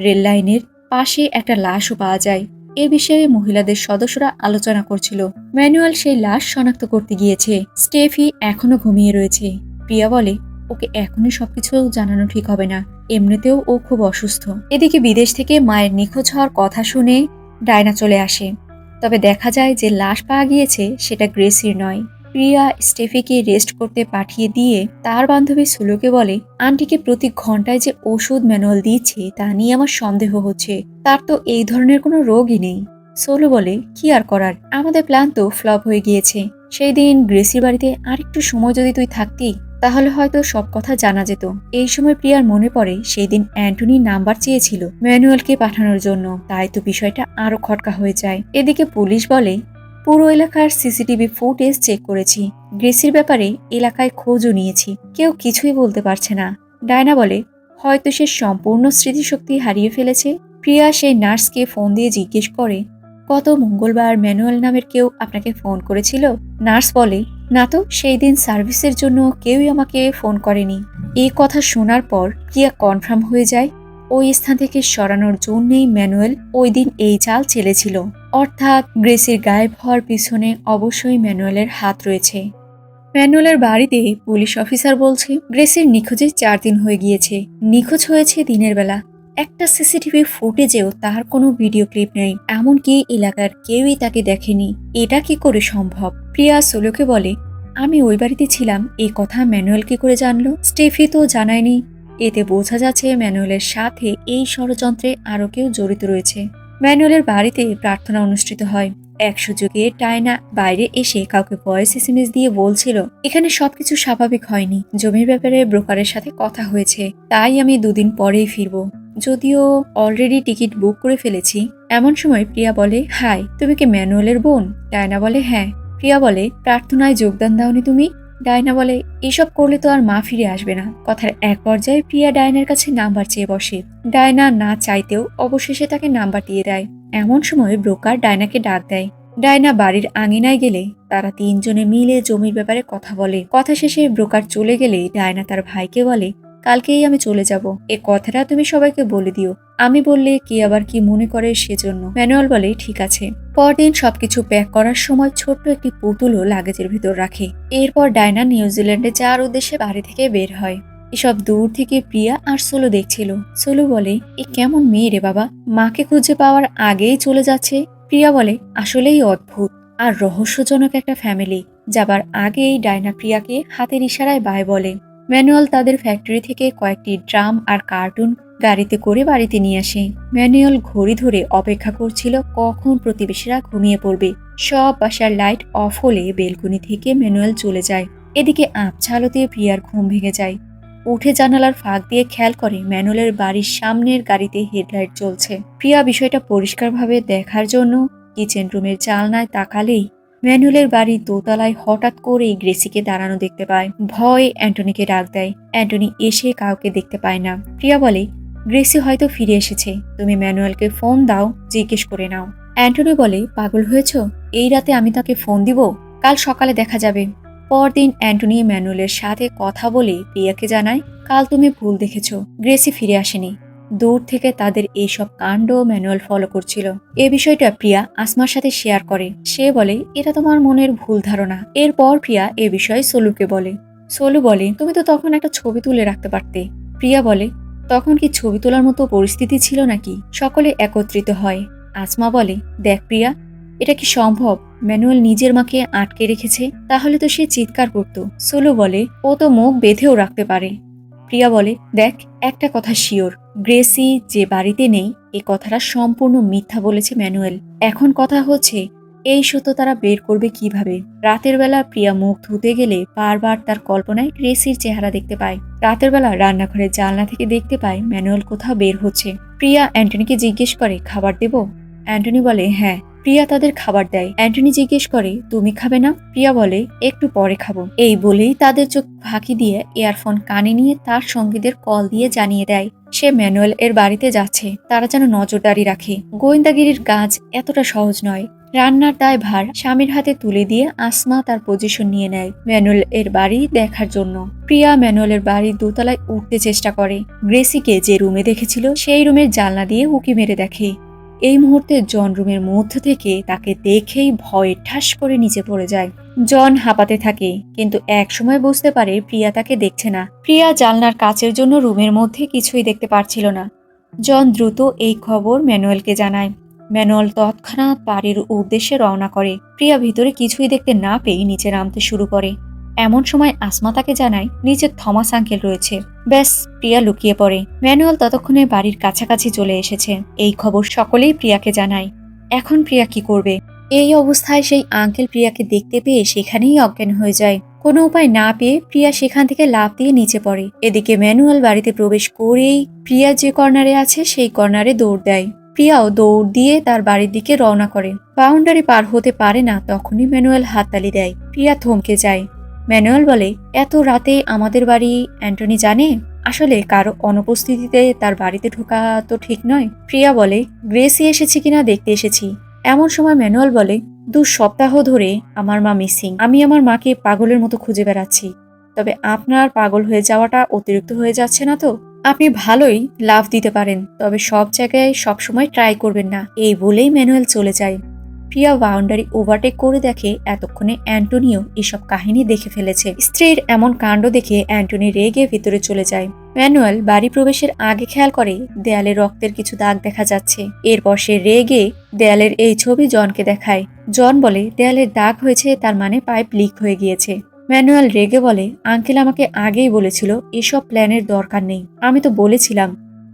রেল লাইনের পাশে একটা লাশও পাওয়া যায়। এ বিষয়ে মহিলাদের সদস্যরা আলোচনা করছিল। ম্যানুয়াল সেই লাশ শনাক্ত করতে গিয়েছে। স্টেফি এখনো ঘুমিয়ে রয়েছে। প্রিয়া বলে, ওকে এখনই সবকিছু জানানো ঠিক হবে না, এমনিতেও ও খুব অসুস্থ। এদিকে বিদেশ থেকে মায়ের নিখোঁজ হওয়ার কথা শুনে ডায়না চলে আসে। তবে দেখা যায় যে লাশ পাওয়া গিয়েছে সেটা গ্রেসির নয়। প্রিয়া স্টেফিকে রেস্ট করতে পাঠিয়ে দিয়ে তার বান্ধবী সুলোকে বলে, আন্টিকে প্রতি ঘন্টায় যে ওষুধ ম্যানুয়াল দিচ্ছে তা নিয়ে আমার সন্দেহ হচ্ছে, তার তো এই ধরনের কোনো রোগই নেই। সোলো বলে, কি আর করার, আমাদের প্ল্যান তো ফ্লপ হয়ে গিয়েছে। সেই দিন গ্রেসির বাড়িতে আরেকটু সময় যদি তুই থাকতি তাহলে হয়তো সব কথা জানা যেত। এই সময় প্রিয়ার মনে পড়ে সেই দিন অ্যান্টনি নাম্বার চেয়েছিল ম্যানুয়ালকে পাঠানোর জন্য, তাই তো বিষয়টা আরো খটকা হয়ে যায়। এদিকে পুলিশ বলে, পুরো এলাকার সিসিটিভি ফুটেজ চেক করেছি, গ্রেসির ব্যাপারে এলাকায় খোঁজও নিয়েছি, কেউ কিছুই বলতে পারছে না। ডায়না বলে, হয়তো সে সম্পূর্ণ স্মৃতিশক্তি হারিয়ে ফেলেছে। প্রিয়া সেই নার্সকে ফোন দিয়ে জিজ্ঞেস করে, গত মঙ্গলবার ম্যানুয়াল নামের কেউ আপনাকে ফোন করেছিল? নার্স বলে, না তো, সেই দিন সার্ভিসের জন্য কেউই আমাকে ফোন করেনি। এই কথা শোনার পর প্রিয়া কনফার্ম হয়ে যায় ওই স্থান থেকে সরানোর জন্যই ম্যানুয়াল ওই দিন এই চাল চেলেছিল। অর্থাৎ গ্রেসির গায়েব হওয়ার পিছনে অবশ্যই ম্যানুয়ালের হাত রয়েছে। ম্যানুয়ালের বাড়িতে পুলিশ অফিসার বলছে গ্রেসির নিখোঁজে 4 দিন হয়ে গিয়েছে। নিখোঁজ হয়েছে দিনের বেলা। একটা সিসিটিভি ফুটেজেও তার কোনো ভিডিও ক্লিপ নেই, এমনকি এলাকার কেউই তাকে দেখেনি। এটা কি করে সম্ভব? প্রিয়া সোলোকে বলে, আমি ওই বাড়িতে ছিলাম, এই কথা ম্যানুয়াল কি করে জানলো? স্টেফি তো জানায়নি। এতে বোঝা যাচ্ছে ম্যানুয়ালের সাথে এই ষড়যন্ত্রে আরো কেউ জড়িত রয়েছে। ম্যানুয়ালের বাড়িতে প্রার্থনা অনুষ্ঠিত হয়। এক সুযোগে ডায়না বাইরে এসে কাউকে ভয়েস এসএমএস দিয়ে বলছিল, এখানে সবকিছু স্বাভাবিক হয়নি, জমির ব্যাপারে ব্রোকারের সাথে কথা হয়েছে, তাই আমি 2 দিন পরেই ফিরবো। যদিও অলরেডি টিকিট বুক করে ফেলেছি। এমন সময় প্রিয়া বলে, হাই, তুমি কি ম্যানুয়েলের বোন? ডায়না বলে, হ্যাঁ। প্রিয়া বলে, প্রার্থনায় যোগদান দাওনি তুমি? ডায়না বলে, এসব করলে তো আর মা ফিরে আসবে না। কথার এক পর্যায়ে প্রিয়া ডায়নার কাছে নাম্বার চেয়ে বসে। ডায়না না চাইতেও অবশেষে তাকে নাম্বার দিয়ে দেয়। এমন সময় ব্রোকার ডায়নাকে ডাক দেয়। ডায়না বাড়ির আঙিনায় গেলে তারা তিনজনে মিলে জমির ব্যাপারে কথা বলে। কথা শেষে ব্রোকার চলে গেলে ডায়না তার ভাইকে বলে, কালকেই আমি চলে যাব, এ কথাটা তুমি সবাইকে বলে দিও। আমি বললে কে আবার কি মনে করে সেজন্য। ম্যানুয়াল বলে, ঠিক আছে। পরদিন সবকিছু প্যাক করার সময় ছোট্ট একটি পুতুলও লাগেজের ভিতর রাখে। এরপর ডায়না নিউজিল্যান্ডে যাওয়ার উদ্দেশ্যে বাড়ি থেকে বের হয়। এসব দূর থেকে প্রিয়া আর সোলো দেখছিল। সোলো বলে, এ কেমন মেয়ে রে বাবা, মাকে খুঁজে পাওয়ার আগেই চলে যাচ্ছে। প্রিয়া বলে, আসলেই অদ্ভুত আর রহস্যজনক একটা ফ্যামিলি। যাবার আগেই ডায়না প্রিয়াকে হাতের ইশারায় বাই বলে। ম্যানুয়াল তাদের ফ্যাক্টরি থেকে কয়েকটি ড্রাম আর কার্টুন গাড়িতে করে বাড়িতে নিয়ে আসে। ম্যানুয়াল ঘড়ি ধরে অপেক্ষা করছিল কখন প্রতিবেশীরা ঘুমিয়ে পড়বে। সব বাসার লাইট অফ হলে বেলকনি থেকে ম্যানুয়াল চলে যায়। এদিকে আবছা আলোতে প্রিয়ার ঘুম ভেঙে যায়। উঠে জানালার ফাঁক দিয়ে খেয়াল করে ম্যানুয়ালের বাড়ির সামনের গাড়িতে হেডলাইট জ্বলছে। প্রিয়া বিষয়টা পরিষ্কারভাবে দেখার জন্য কিচেন রুমের জানলায় তাকালেই ম্যানুয়ালের বাড়ির দোতলায় হঠাৎ করেই গ্রেসিকে দাঁড়ানো দেখতে পায়। ভয় অ্যান্টনিকে ডাক দেয়। অ্যান্টনি এসে কাউকে দেখতে পায় না। প্রিয়া বলে, গ্রেসি হয়তো ফিরে এসেছে, তুমি ম্যানুয়ালকে ফোন দাও, জিজ্ঞেস করে নাও। অ্যান্টনি বলে, পাগল হয়েছ? এই রাতে আমি তাকে ফোন দিব? কাল সকালে দেখা যাবে। পরদিন অ্যান্টনি ম্যানুয়ালের সাথে কথা বলে প্রিয়াকে জানায়, কাল তুমি ভুল দেখেছ, গ্রেসি ফিরে আসেনি। দূর থেকে তাদের এইসব কাণ্ড ম্যানুয়াল ফলো করছিল। এ বিষয়টা প্রিয়া আসমার সাথে শেয়ার করে। সে বলে, এটা তোমার মনের ভুল ধারণা। এরপর প্রিয়া এ বিষয়ে সোলুকে বলে। সোলু বলে, তুমি তো তখন একটা ছবি তুলে রাখতে পারতে। প্রিয়া বলে, তখন কি ছবি তোলার মতো পরিস্থিতি ছিল নাকি? সকলে একত্রিত হয়। আসমা বলে, দেখ প্রিয়া, এটা কি সম্ভব? ম্যানুয়াল নিজের মাকে আটকে রেখেছে, তাহলে তো সে চিৎকার করত। সোলু বলে, ও তো মুখ বেঁধেও রাখতে পারে। প্রিয়া বলে, দেখ, একটা কথা শিওর, গ্রেসি যে বাড়িতে নেই এ কথাটা সম্পূর্ণ মিথ্যা বলেছে ম্যানুয়েল। এখন কথা হচ্ছে এই সত্য তারা বের করবে কিভাবে। রাতের বেলা প্রিয়া মুখ ধুতে গেলে বারবার তার কল্পনায় গ্রেসির চেহারা দেখতে পায়। রাতের বেলা রান্নাঘরের জানলা থেকে দেখতে পায় ম্যানুয়েল কোথাও বের হচ্ছে। প্রিয়া অ্যান্টনিকে জিজ্ঞেস করে, খাবার দেব? অ্যান্টনি বলে, হ্যাঁ। প্রিয়া তাদের খাবার দেয়। অ্যান্টনি জিজ্ঞেস করে, তুমি খাবে না? প্রিয়া বলে, একটু পরে খাবো। এই বলেই তাদের চোখ ফাঁকি দিয়ে ইয়ারফোন কানে নিয়ে তার সঙ্গীদের কল দিয়ে জানিয়ে দেয় সে ম্যানুয়েল এর বাড়িতে যাচ্ছে। তারা যেন নজরদারি রাখে। গোয়েন্দাগিরির কাজ এতটা সহজ নয়। রান্নার দায় ভার স্বামীর হাতে তুলে দিয়ে আসমা তার পজিশন নিয়ে নেয় ম্যানুয়েল এর বাড়ি দেখার জন্য। প্রিয়া ম্যানুয়েলের বাড়ির দোতলায় উঠতে চেষ্টা করে। গ্রেসিকে যে রুমে দেখেছিল সেই রুমের জানলা দিয়ে উঁকি মেরে দেখে। এই মুহূর্তে জন রুমের মধ্য থেকে তাকে দেখেই ভয়ে ঠাস করে নিচে পড়ে যায়। জন হাঁপাতে থাকে, কিন্তু এক সময় বুঝতে পারে প্রিয়া তাকে দেখছে না। প্রিয়া জানলার কাচের জন্য রুমের মধ্যে কিছুই দেখতে পারছিল না। জন দ্রুত এই খবর ম্যানুয়েলকে জানায়। ম্যানুয়েল তৎক্ষণাৎ বাড়ির উদ্দেশ্যে রওনা করে। প্রিয়া ভিতরে কিছুই দেখতে না পেয়ে নিচে নামতে শুরু করে। এমন সময় আসমা তাকে জানায় নিচে থমাস আঙ্কেল রয়েছে। ব্যাস, প্রিয়া লুকিয়ে পড়ে। ম্যানুয়েল ততক্ষণে বাড়ির কাছাকাছি চলে এসেছে। এই খবর সকলেই প্রিয়াকে জানায়। এখন প্রিয়া কি করবে? এই অবস্থায় সেই আঙ্কেল প্রিয়াকে দেখতে পেয়ে সেখানেই অজ্ঞান হয়ে যায়। কোনো উপায় না পেয়ে প্রিয়া সেখান থেকে লাফ দিয়ে নিচে পড়ে। এদিকে ম্যানুয়েল বাড়িতে প্রবেশ করেই প্রিয়া যে কর্নারে আছে সেই কর্নারে দৌড় দেয়। প্রিয়াও দৌড় দিয়ে তার বাড়ির দিকে রওনা করে। বাউন্ডারি পার হতে পারে না তখনই ম্যানুয়েল হাততালি দেয়। প্রিয়া থমকে যায়। ম্যানুয়েল বলে, এত রাতে আমাদের বাড়ি অ্যান্টনি জানে? আসলে কারো অনুপস্থিতিতে তার বাড়িতে ঢোকা তো ঠিক নয়। প্রিয়া বলে, গ্রেসি এসেছে কিনা দেখতে এসেছি। এমন সময় ম্যানুয়েল বলে, 2 সপ্তাহ ধরে আমার মা মিসিং। আমি আমার মাকে পাগলের মতো খুঁজে বেড়াচ্ছি। তবে আপনার পাগল হয়ে যাওয়াটা অতিরিক্ত হয়ে যাচ্ছে না তো? আপনি ভালোই লাভ দিতে পারেন, তবে সব জায়গায় সবসময় ট্রাই করবেন না। এই বলেই ম্যানুয়েল চলে যায়। প্রিয়া বাউন্ডারি ওভারটেক করে দেখে এতক্ষণে অ্যান্টনিও এসব কাহিনী দেখে ফেলেছে। স্ত্রীর এমন কাণ্ড দেখে অ্যান্টনি রেগে ভিতরে চলে যায়। ম্যানুয়েল বাড়ি প্রবেশের আগে খেয়াল করে দেয়ালে রক্তের কিছু দাগ দেখা যাচ্ছে। এরপর সে রেগে দেয়ালের এই ছবি জনকে দেখায়। জন বলে, দেয়ালের দাগ হয়েছে, তার মানে পাইপ লিক হয়ে গিয়েছে। ম্যানুয়েল রেগে বলে, আঙ্কেল আমাকে আগেই বলেছিল এসব প্ল্যানের দরকার নেই। আমি তো বলেছিলাম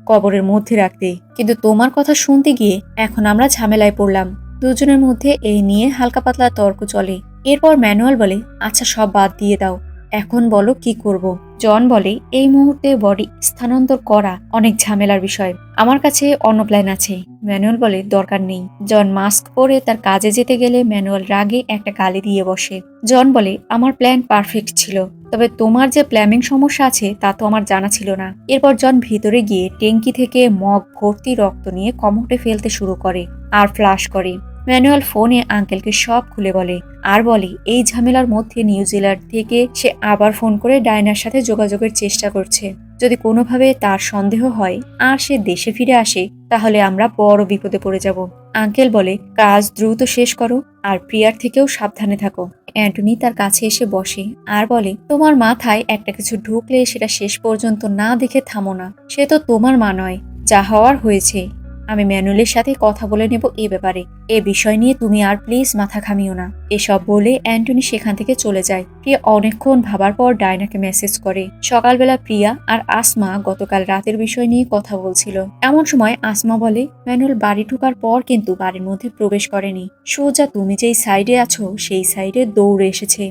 কবরের মধ্যে রাখতে, কিন্তু তোমার কথা শুনতে গিয়ে এখন আমরা ঝামেলায় পড়লাম। দুজনের মধ্যে এই নিয়ে হালকা পাতলা তর্ক চলে। এরপর ম্যানুয়েল বলে, আচ্ছা সব বাদ দিয়ে দাও, এখন বলো কি করব। জন বলে, এই মুহূর্তে বডি স্থানান্তর করা অনেক ঝামেলার বিষয়, আমার কাছে অন্য প্ল্যান আছে। ম্যানুয়াল বলে, দরকার নেই। জন মাস্ক পরে তার কাজে যেতে গেলে ম্যানুয়াল রাগে একটা গালি দিয়ে বসে। জন বলে, আমার প্ল্যান পারফেক্ট ছিল, তবে তোমার যে প্ল্যানিং সমস্যা আছে তা তো আমার জানা ছিল না। এরপর জন ভিতরে গিয়ে ট্যাঙ্কি থেকে মগ ভর্তি রক্ত নিয়ে কমোডে ফেলতে শুরু করে আর ফ্লাশ করে। ম্যানুয়াল ফোনে আঙ্কেলকে সব খুলে বলে আর বলে এই ঝামেলার মধ্যে নিউজিল্যান্ড থেকে সে আবার ফোন করে ডায়নার সাথে যোগাযোগের চেষ্টা করছে। যদি কোনোভাবে তার সন্দেহ হয় আর সে দেশে ফিরে আসে তাহলে আমরা বড় বিপদে পড়ে যাব। আঙ্কেল বলে, কাজ দ্রুত শেষ করো আর প্রিয়ার থেকেও সাবধানে থাকো। অ্যান্টনি তার কাছে এসে বসে আর বলে, তোমার মাথায় একটা কিছু ঢুকলে সেটা শেষ পর্যন্ত না দেখে থামো না। সে তো তোমার মা নয়, যা হওয়ার হয়েছে। আমি ম্যানুয়ালের সাথে কথা বলে নেব এ ব্যাপারে। এ বিষয় নিয়ে তুমি আর প্লিজ মাথা ঘামিও না। এসব বলে অ্যান্টনি সেখান থেকে চলে যায়। প্রিয়া অনেকক্ষণ ভাবার পর ডায়নাকে মেসেজ করে। সকালবেলা প্রিয়া আর আসমা গতকাল রাতের বিষয় নিয়ে কথা বলছিল। এমন সময় আসমা বলে, ম্যানুয়াল বাড়ি ঢোকার পর কিন্তু বাড়ির মধ্যে প্রবেশ করেনি, সোজা তুমি যেই সাইডে আছো সেই সাইডে দৌড়ে এসেছে।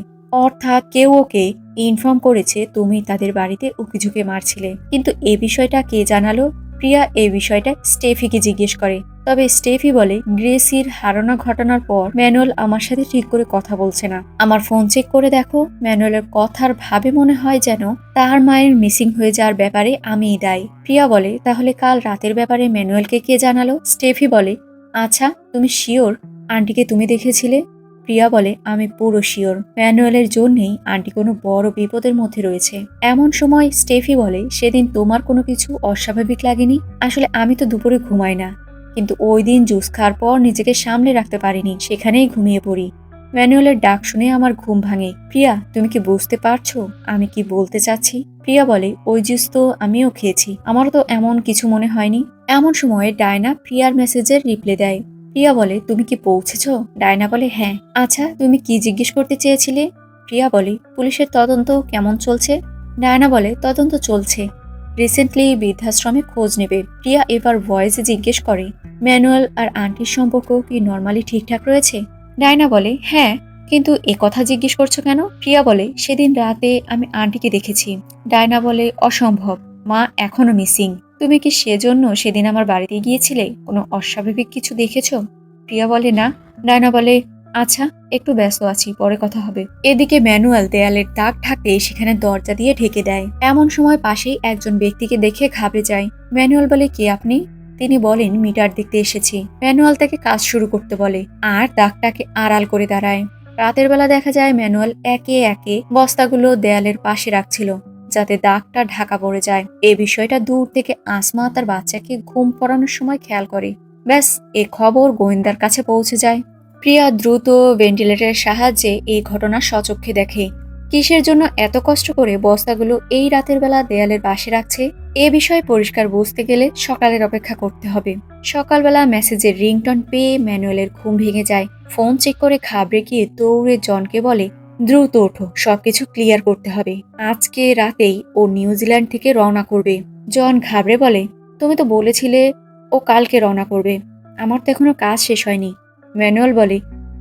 অর্থাৎ কেউ ওকে ইনফর্ম করেছে তুমি তাদের বাড়িতে উকিঝুঁকে মারছিলে। কিন্তু এ বিষয়টা কে জানালো? প্রিয়া এই বিষয়টা স্টেফিকে জিজ্ঞেস করে। তবে স্টেফি বলে, গ্রেসির হারানো ঘটনার পর ম্যানুয়াল আমার সাথে ঠিক করে কথা বলছে না। আমার ফোন চেক করে দেখো, ম্যানুয়ালের কথার ভাবে মনে হয় যেন তার মায়ের মিসিং হয়ে যাওয়ার ব্যাপারে আমিই দায়ী। প্রিয়া বলে, তাহলে কাল রাতের ব্যাপারে ম্যানুয়ালকে কে জানালো? স্টেফি বলে, আচ্ছা তুমি শিওর আন্টিকে তুমি দেখেছিলে? প্রিয়া বলে, আমি পুরো শিওর ম্যানুয়ালের জন্যই আন্টি কোনো বড় বিপদের মধ্যে রয়েছে। এমন সময় স্টেফি বলে, সেদিন তোমার কোনো কিছু অস্বাভাবিক লাগেনি? আসলে আমি তো দুপুরে ঘুমাই না, কিন্তু ওই দিন জুস খাওয়ার পর নিজেকে সামলে রাখতে পারিনি, সেখানেই ঘুমিয়ে পড়ি। ম্যানুয়ালের ডাক শুনে আমার ঘুম ভাঙে। প্রিয়া তুমি কি বুঝতে পারছো আমি কি বলতে চাচ্ছি? প্রিয়া বলে, ওই জুস তো আমিও খেয়েছি, আমারও তো এমন কিছু মনে হয়নি। এমন সময় ডায়না প্রিয়ার মেসেজের রিপ্লাই দেয়। প্রিয়া বলে, তুমি কি পৌঁছেছো? ডায়না বলে, হ্যাঁ। আচ্ছা তুমি কি জিজ্ঞেস করতে চেয়েছিলে? প্রিয়া বলে, পুলিশের তদন্ত কেমন চলছে? ডায়না বলে, তদন্ত চলছে, রিসেন্টলি বৃদ্ধাশ্রমে খোঁজ নেবে। প্রিয়া এবার ভয়েসে জিজ্ঞেস করে, ম্যানুয়াল আর আন্টির সম্পর্ক কি নর্মালি ঠিকঠাক রয়েছে? ডায়না বলে, হ্যাঁ, কিন্তু এ কথা জিজ্ঞেস করছো কেন? প্রিয়া বলে, সেদিন রাতে আমি আন্টিকে দেখেছি। ডায়না বলে, অসম্ভব, মা এখনো মিসিং। তুমি কি সেজন্য সেদিন আমার বাড়িতে গিয়েছিলে? কোনো অস্বাভাবিক কিছু দেখেছো? প্রিয়া বলে, না। ডায়না বলে, আচ্ছা একটু ব্যস্ত আছি, পরে কথা হবে। এদিকে ম্যানুয়াল দেয়ালের দাগ ঢাকতে সেখানে দরজা দিয়ে ঢেকে দেয়। এমন সময় পাশেই একজন ব্যক্তিকে দেখে ঘাবড়ে যায়। ম্যানুয়াল বলে, কে আপনি? তিনি বলেন, মিটার দেখতে এসেছি। ম্যানুয়াল তাকে কাজ শুরু করতে বলে আর দাগটাকে আড়াল করে দাঁড়ায়। রাতের বেলা দেখা যায় ম্যানুয়াল একে একে বস্তাগুলো দেয়ালের পাশে রাখছিল যাতে দাগটা ঢাকা পড়ে যায়। এই বিষয়টা দূর থেকে আসমা তার বাচ্চাকে ঘুম পড়ানোর সময় খেয়াল করে। ব্যাস, এ খবর গোয়েন্দার কাছে পৌঁছে যায়। প্রিয়া দ্রুত ভেন্টিলেটরের সাহায্যে এই ঘটনা স্বচক্ষে দেখে। কিসের জন্য এত কষ্ট করে বস্তাগুলো এই রাতের বেলা দেয়ালের পাশে রাখছে এ বিষয়ে পরিষ্কার বুঝতে গেলে সকালের অপেক্ষা করতে হবে। সকালবেলা মেসেজের রিংটন পেয়ে ম্যানুয়ালের ঘুম ভেঙে যায়। ফোন চেক করে ঘাবড়ে গিয়ে দৌড়ে জনকে বলে, দ্রুত ওঠো, সবকিছু ক্লিয়ার করতে হবে। আজকে রাতেই ও নিউজিল্যান্ড থেকে রওনা করবে। জন ঘাবড়ে বলে, তুমি তো বলেছিলে ও কালকে রওনা করবে, আমার তো এখনো কাজ শেষ হয়নি। ম্যানুয়াল বলে,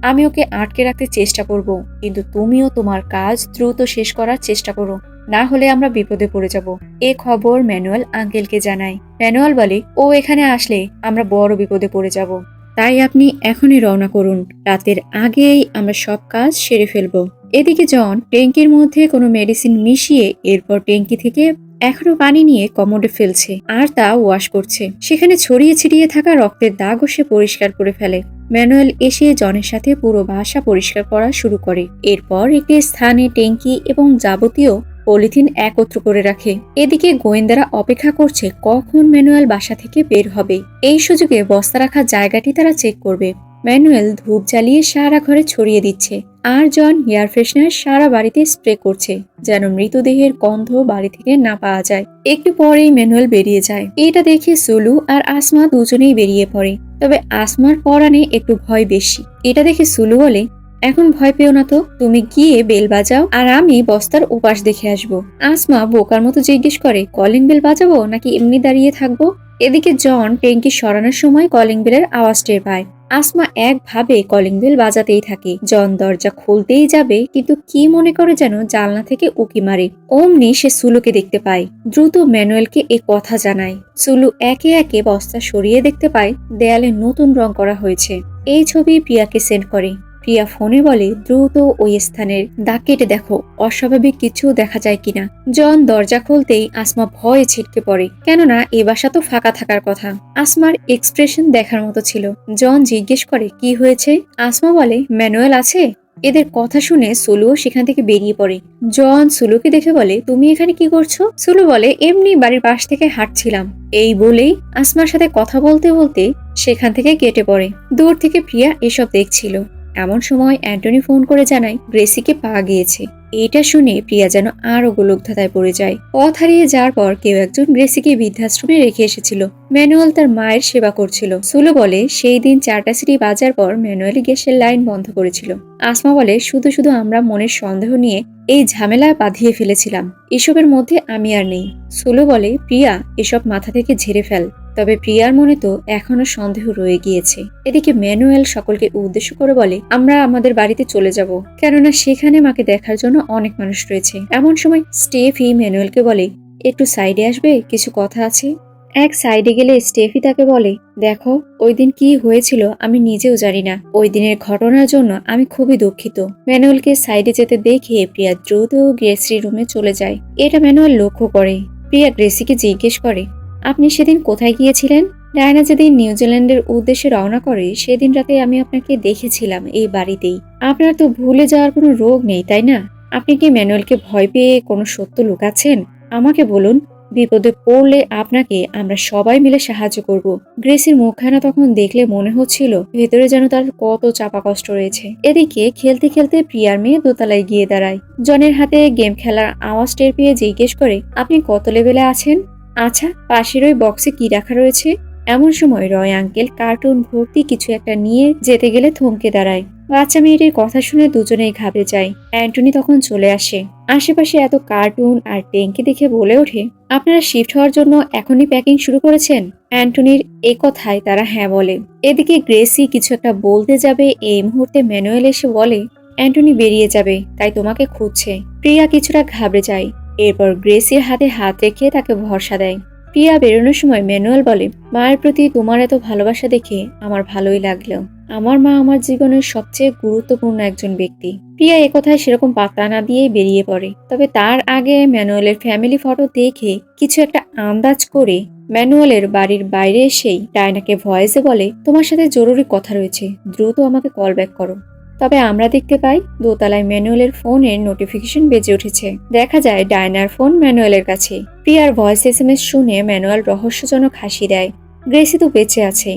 আমি ওকে আটকে রাখতে চেষ্টা করব, কিন্তু তুমিও তোমার কাজ দ্রুত শেষ করার চেষ্টা করো, না হলে আমরা বিপদে পড়ে যাব। এ খবর ম্যানুয়াল আঙ্কেলকে জানায়। ম্যানুয়াল বলে, ও এখানে আসলে আমরা বড় বিপদে পড়ে যাব, তাই আপনি এখনই রওনা করুন, রাতের আগেই আমরা সব কাজ সেরে ফেলবো। এদিকে জন ট্যাঙ্কির মধ্যে কোনো মেডিসিন মিশিয়ে এরপর ট্যাঙ্কি থেকে এখনো পানি নিয়ে কমোডে ফেলছে আর তা ওয়াশ করছে। সেখানে ছড়িয়ে ছিটিয়ে থাকা রক্তের দাগও সে পরিষ্কার করে ফেলে। ম্যানুয়াল এসে জনের সাথে পুরো বাসা পরিষ্কার করা শুরু করে। এরপর একটি স্থানে ট্যাঙ্কি এবং যাবতীয় পলিথিন একত্র করে রাখে। এদিকে গোয়েন্দারা অপেক্ষা করছে কখন ম্যানুয়াল বাসা থেকে বের হবে। এই সুযোগে বস্তা রাখার জায়গাটি তারা চেক করবে। ম্যানুয়াল ধূপ জ্বালিয়ে সারা ঘরে ছড়িয়ে দিচ্ছে আর জন হেয়ার ফ্রেশনার সারা বাড়িতে স্প্রে করছে যেন মৃতদেহের গন্ধ বাড়ি থেকে না পাওয়া যায়। একটু পরেই ম্যানুয়াল বেরিয়ে যায়। এটা দেখে সুলু আর আসমা দুজনেই বেরিয়ে পড়ে, তবে আসমার পরাণে একটু ভয় বেশি। এটা দেখে সুলু বলে, এখন ভয় পেও না তো, তুমি গিয়ে বেল বাজাও আর আমি বস্তার উপাস দেখে আসবো। আসমা বোকার মতো জিজ্ঞেস করে, কলিং বেল বাজাবো নাকি এমনি দাঁড়িয়ে থাকবো? এদিকে জন ট্যাঙ্কি সরানোর সময় কলিং বেলের আওয়াজ টের পায়। আসমা একভাবে কলিং বেল বাজাতেই থাকে। জন দরজা খুলতেই যাবে, কিন্তু কি মনে করে যেন জানলা থেকে উকি মারে। অমনি সে সুলুকে দেখতে পায়। দ্রুত ম্যানুয়েলকে এ কথা জানায়। সুলু একে একে বস্তা সরিয়ে দেখতে পায় দেয়ালে নতুন রং করা হয়েছে। এই ছবি প্রিয়াকে সেন্ড করে। প্রিয়া ফোনে বলে, দ্রুত ওই স্থানের দাগ কেটে দেখো, অস্বাভাবিক কিছু দেখা যায় কিনা। জন দরজা খুলতেই আসমা ভয়ে ছিটকে পড়ে, কেননা এ বাসা তো ফাঁকা থাকার কথা। আসমার এক্সপ্রেশন দেখার মতো ছিল। জন জিজ্ঞেস করে, কি হয়েছে? আসমা বলে, ম্যানুয়েল আছে। এদের কথা শুনে সুলুও সেখান থেকে বেরিয়ে পড়ে। জন সুলুকে দেখে বলে, তুমি এখানে কি করছো? সুলু বলে, এমনি বাড়ির পাশ থেকে হাঁটছিলাম। এই বলেই আসমার সাথে কথা বলতে বলতে সেখান থেকে কেটে পড়ে। দূর থেকে প্রিয়া এসব দেখছিল। এমন সময় অ্যান্টনি ফোন করে জানায় গ্রেসিকে পাওয়া গিয়েছে। এটা শুনে প্রিয়া যেন আরো গোলকধাঁধায় পড়ে যায়। পথ হারিয়ে যাওয়ার পর কেউ একজন গ্রেসিকে বৃদ্ধাশ্রমে রেখে এসেছিল। ম্যানুয়েল তার মায়ের সেবা করছিল। সুলু বলে, সেই দিন 4টা সিটি বাজার পর ম্যানুয়েল গ্যাসের লাইন বন্ধ করেছিল। আসমা বলে, শুধু শুধু আমরা মনের সন্দেহ নিয়ে এই ঝামেলা বাঁধিয়ে ফেলেছিলাম। এসবের মধ্যে আমি আর নেই। সুলু বলে, প্রিয়া, এসব মাথা থেকে ঝেড়ে ফেল। তবে প্রিয়ার মনে তো এখনো সন্দেহ রয়ে গিয়েছে। এদিকে ম্যানুয়েল সকলকে উদ্দেশ্য করে বলে, আমরা আমাদের বাড়িতে চলে যাব, কেননা সেখানে মাকে দেখার জন্য অনেক মানুষ রয়েছে। এমন সময় স্টেফি ম্যানুয়েলকে বলে, একটু সাইডে আসবে, কিছু কথা আছে। এক সাইডে গেলে স্টেফি তাকে বলে, দেখো, ওই দিন কি হয়েছিল আমি নিজেও জানি না। ওই দিনের ঘটনার জন্য আমি খুবই দুঃখিত। ম্যানুয়েলকে সাইডে যেতে দেখে প্রিয়া দ্রুত গ্রেসি রুমে চলে যায়। এটা ম্যানুয়েল লক্ষ্য করে। প্রিয়া গ্রেসিকে জিজ্ঞেস করে, আপনি সেদিন কোথায় গিয়েছিলেন? ডায়না যেদিন নিউজিল্যান্ডের উদ্দেশ্যে রওনা করে সেদিন রাতে আমি আপনাকে দেখেছিলাম এই বাড়িতেই। আপনার তো ভুলে যাওয়ার কোনো রোগ নেই, তাই না? আপনি কি ম্যানুয়েলকে ভয় পেয়ে কোনো সত্য লুকাচ্ছেন? আমাকে বলুন, বিপদে পড়লে আপনাকে আমরা সবাই মিলে সাহায্য করব। গ্রেসির মুখখানা তখন দেখলে মনে হচ্ছিল ভেতরে যেন তার কত চাপা কষ্ট রয়েছে। এদিকে খেলতে খেলতে প্রিয়ার মেয়ে দোতলায় গিয়ে দাঁড়ায়। জনের হাতে গেম খেলার আওয়াজ টের পেয়ে জিজ্ঞেস করে, আপনি কত লেভেলে আছেন? আচ্ছা, পাশের ওই বক্সে কি রাখা রয়েছে? এমন সময় রয় আঙ্কেল কার্টুন ভর্তি কিছু একটা নিয়ে যেতে গেলে থমকে দাঁড়ায়। বাচ্চা মেয়েটির কথা শুনে দুজনেই ঘাবড়ে যায়। অ্যান্টনি তখন চলে আসে। আশেপাশে এত কার্টুন আর ট্যাঙ্কি দেখে বলে ওঠে, আপনারা শিফট হওয়ার জন্য এখনই প্যাকিং শুরু করেছেন? অ্যান্টনির এ কথায় তারা হ্যাঁ বলে। এদিকে গ্রেসি কিছু একটা বলতে যাবে, এই মুহূর্তে ম্যানুয়েল এসে বলে, অ্যান্টনি বেরিয়ে যাবে, তাই তোমাকে খুঁজছে। প্রিয়া কিছুটা ঘাবড়ে যায়। এরপর গ্রেসির হাতে হাত রেখে তাকে ভরসা দেয়। প্রিয়া বেরোনোর সময় ম্যানুয়েল বলে, মায়ের প্রতি তোমার এত ভালোবাসা দেখে আমার ভালোই লাগলো। আমার মা আমার জীবনের সবচেয়ে গুরুত্বপূর্ণ একজন ব্যক্তি। প্রিয়া একথায় সেরকম পাত্তা না দিয়েই বেরিয়ে পড়ে। তবে তার আগে ম্যানুয়েলের ফ্যামিলি ফটো দেখে কিছু একটা আন্দাজ করে ম্যানুয়েলের বাড়ির বাইরে এসেই ডায়নাকে ভয়েসে বলে, তোমার সাথে জরুরি কথা রয়েছে, দ্রুত আমাকে কল ব্যাক করো। তবে আমরা দেখতে পাই দোতলায় ম্যানুয়েলের ফোনের নোটিফিকেশন বেজে উঠেছে। দেখা যায় ডায়নার ফোন ম্যানুয়েলের কাছে। প্রিয়ার ভয়েস এসএমএস শুনে ম্যানুয়েল রহস্যজনক হাসি দেয়। গ্রেসি তো বেঁচে আছে।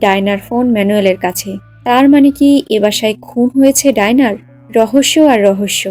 ডায়নার ফোন ম্যানুয়েলের কাছে, তার মানে কি এ বাসায় খুন হয়েছে ডায়নার? রহস্য আর রহস্য।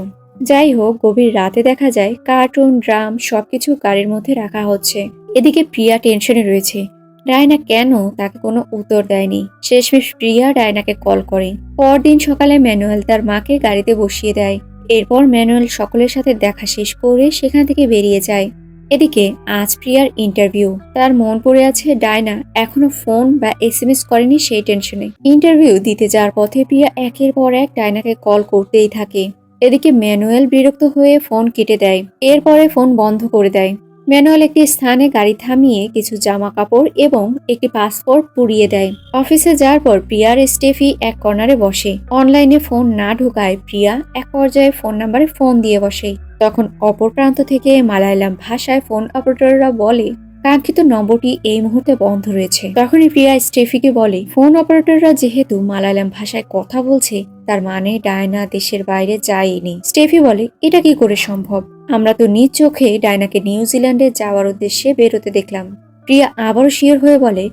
যাই হোক, গভীর রাতে দেখা যায় কার্টুন, ড্রাম সবকিছু গাড়ির মধ্যে রাখা হচ্ছে। এদিকে প্রিয়া টেনশনে রয়েছে। ডায়না কেন তাকে কোনো উত্তর দেয়নি। শেষমেশ প্রিয়া ডায়নাকে কল করে। পরদিন সকালে ম্যানুয়েল তার মাকে গাড়িতে বসিয়ে দেয়। এরপর ম্যানুয়েল সকলের সাথে দেখা শেষ করে সেখান থেকে বেরিয়ে যায়। এদিকে আজ প্রিয়ার ইন্টারভিউ। তার মন পড়ে আছে ডায়না এখনো ফোন বা এসএমএস করেনি, সেই টেনশনে। ইন্টারভিউ দিতে যাওয়ার পথে প্রিয়া একের পর এক ডায়নাকে কল করতেই থাকে। এদিকে ম্যানুয়েল বিরক্ত হয়ে ফোন কেটে দেয়। এরপরে ফোন বন্ধ করে দেয়। ম্যানুয়েল একটি স্থানে গাড়ি থামিয়ে কিছু জামা কাপড় এবং একটি পাসপোর্ট পুড়িয়ে দেয়। অফিসে যাওয়ার পর প্রিয়ার স্টেফি এক কর্নারে বসে। অনলাইনে ফোন না ঢোকায় প্রিয়া এক পর্যায়ে ফোন নাম্বারে ফোন দিয়ে বসে। তখন অপর প্রান্ত থেকে মালায়ালাম ভাষায় ফোন অপারেটররা বলে, কাঙ্ক্ষিত নম্বরটি এই মুহূর্তে বন্ধ রয়েছে। তখনই প্রিয়া স্টেফিকে বলে, ফোন অপারেটররা যেহেতু মালায়ালাম ভাষায় কথা বলছে, তার মানে ডায়না দেশের বাইরে যায়নি। স্টেফি বলে, এটা কি করে সম্ভব? আমরা তো নিজ চোখে ডায়নাকে নিউজিল্যান্ডে যাওয়ার উদ্দেশ্যে বেরোতে দেখলাম। প্রিয়া আবারও শিওর হয়ে বলে,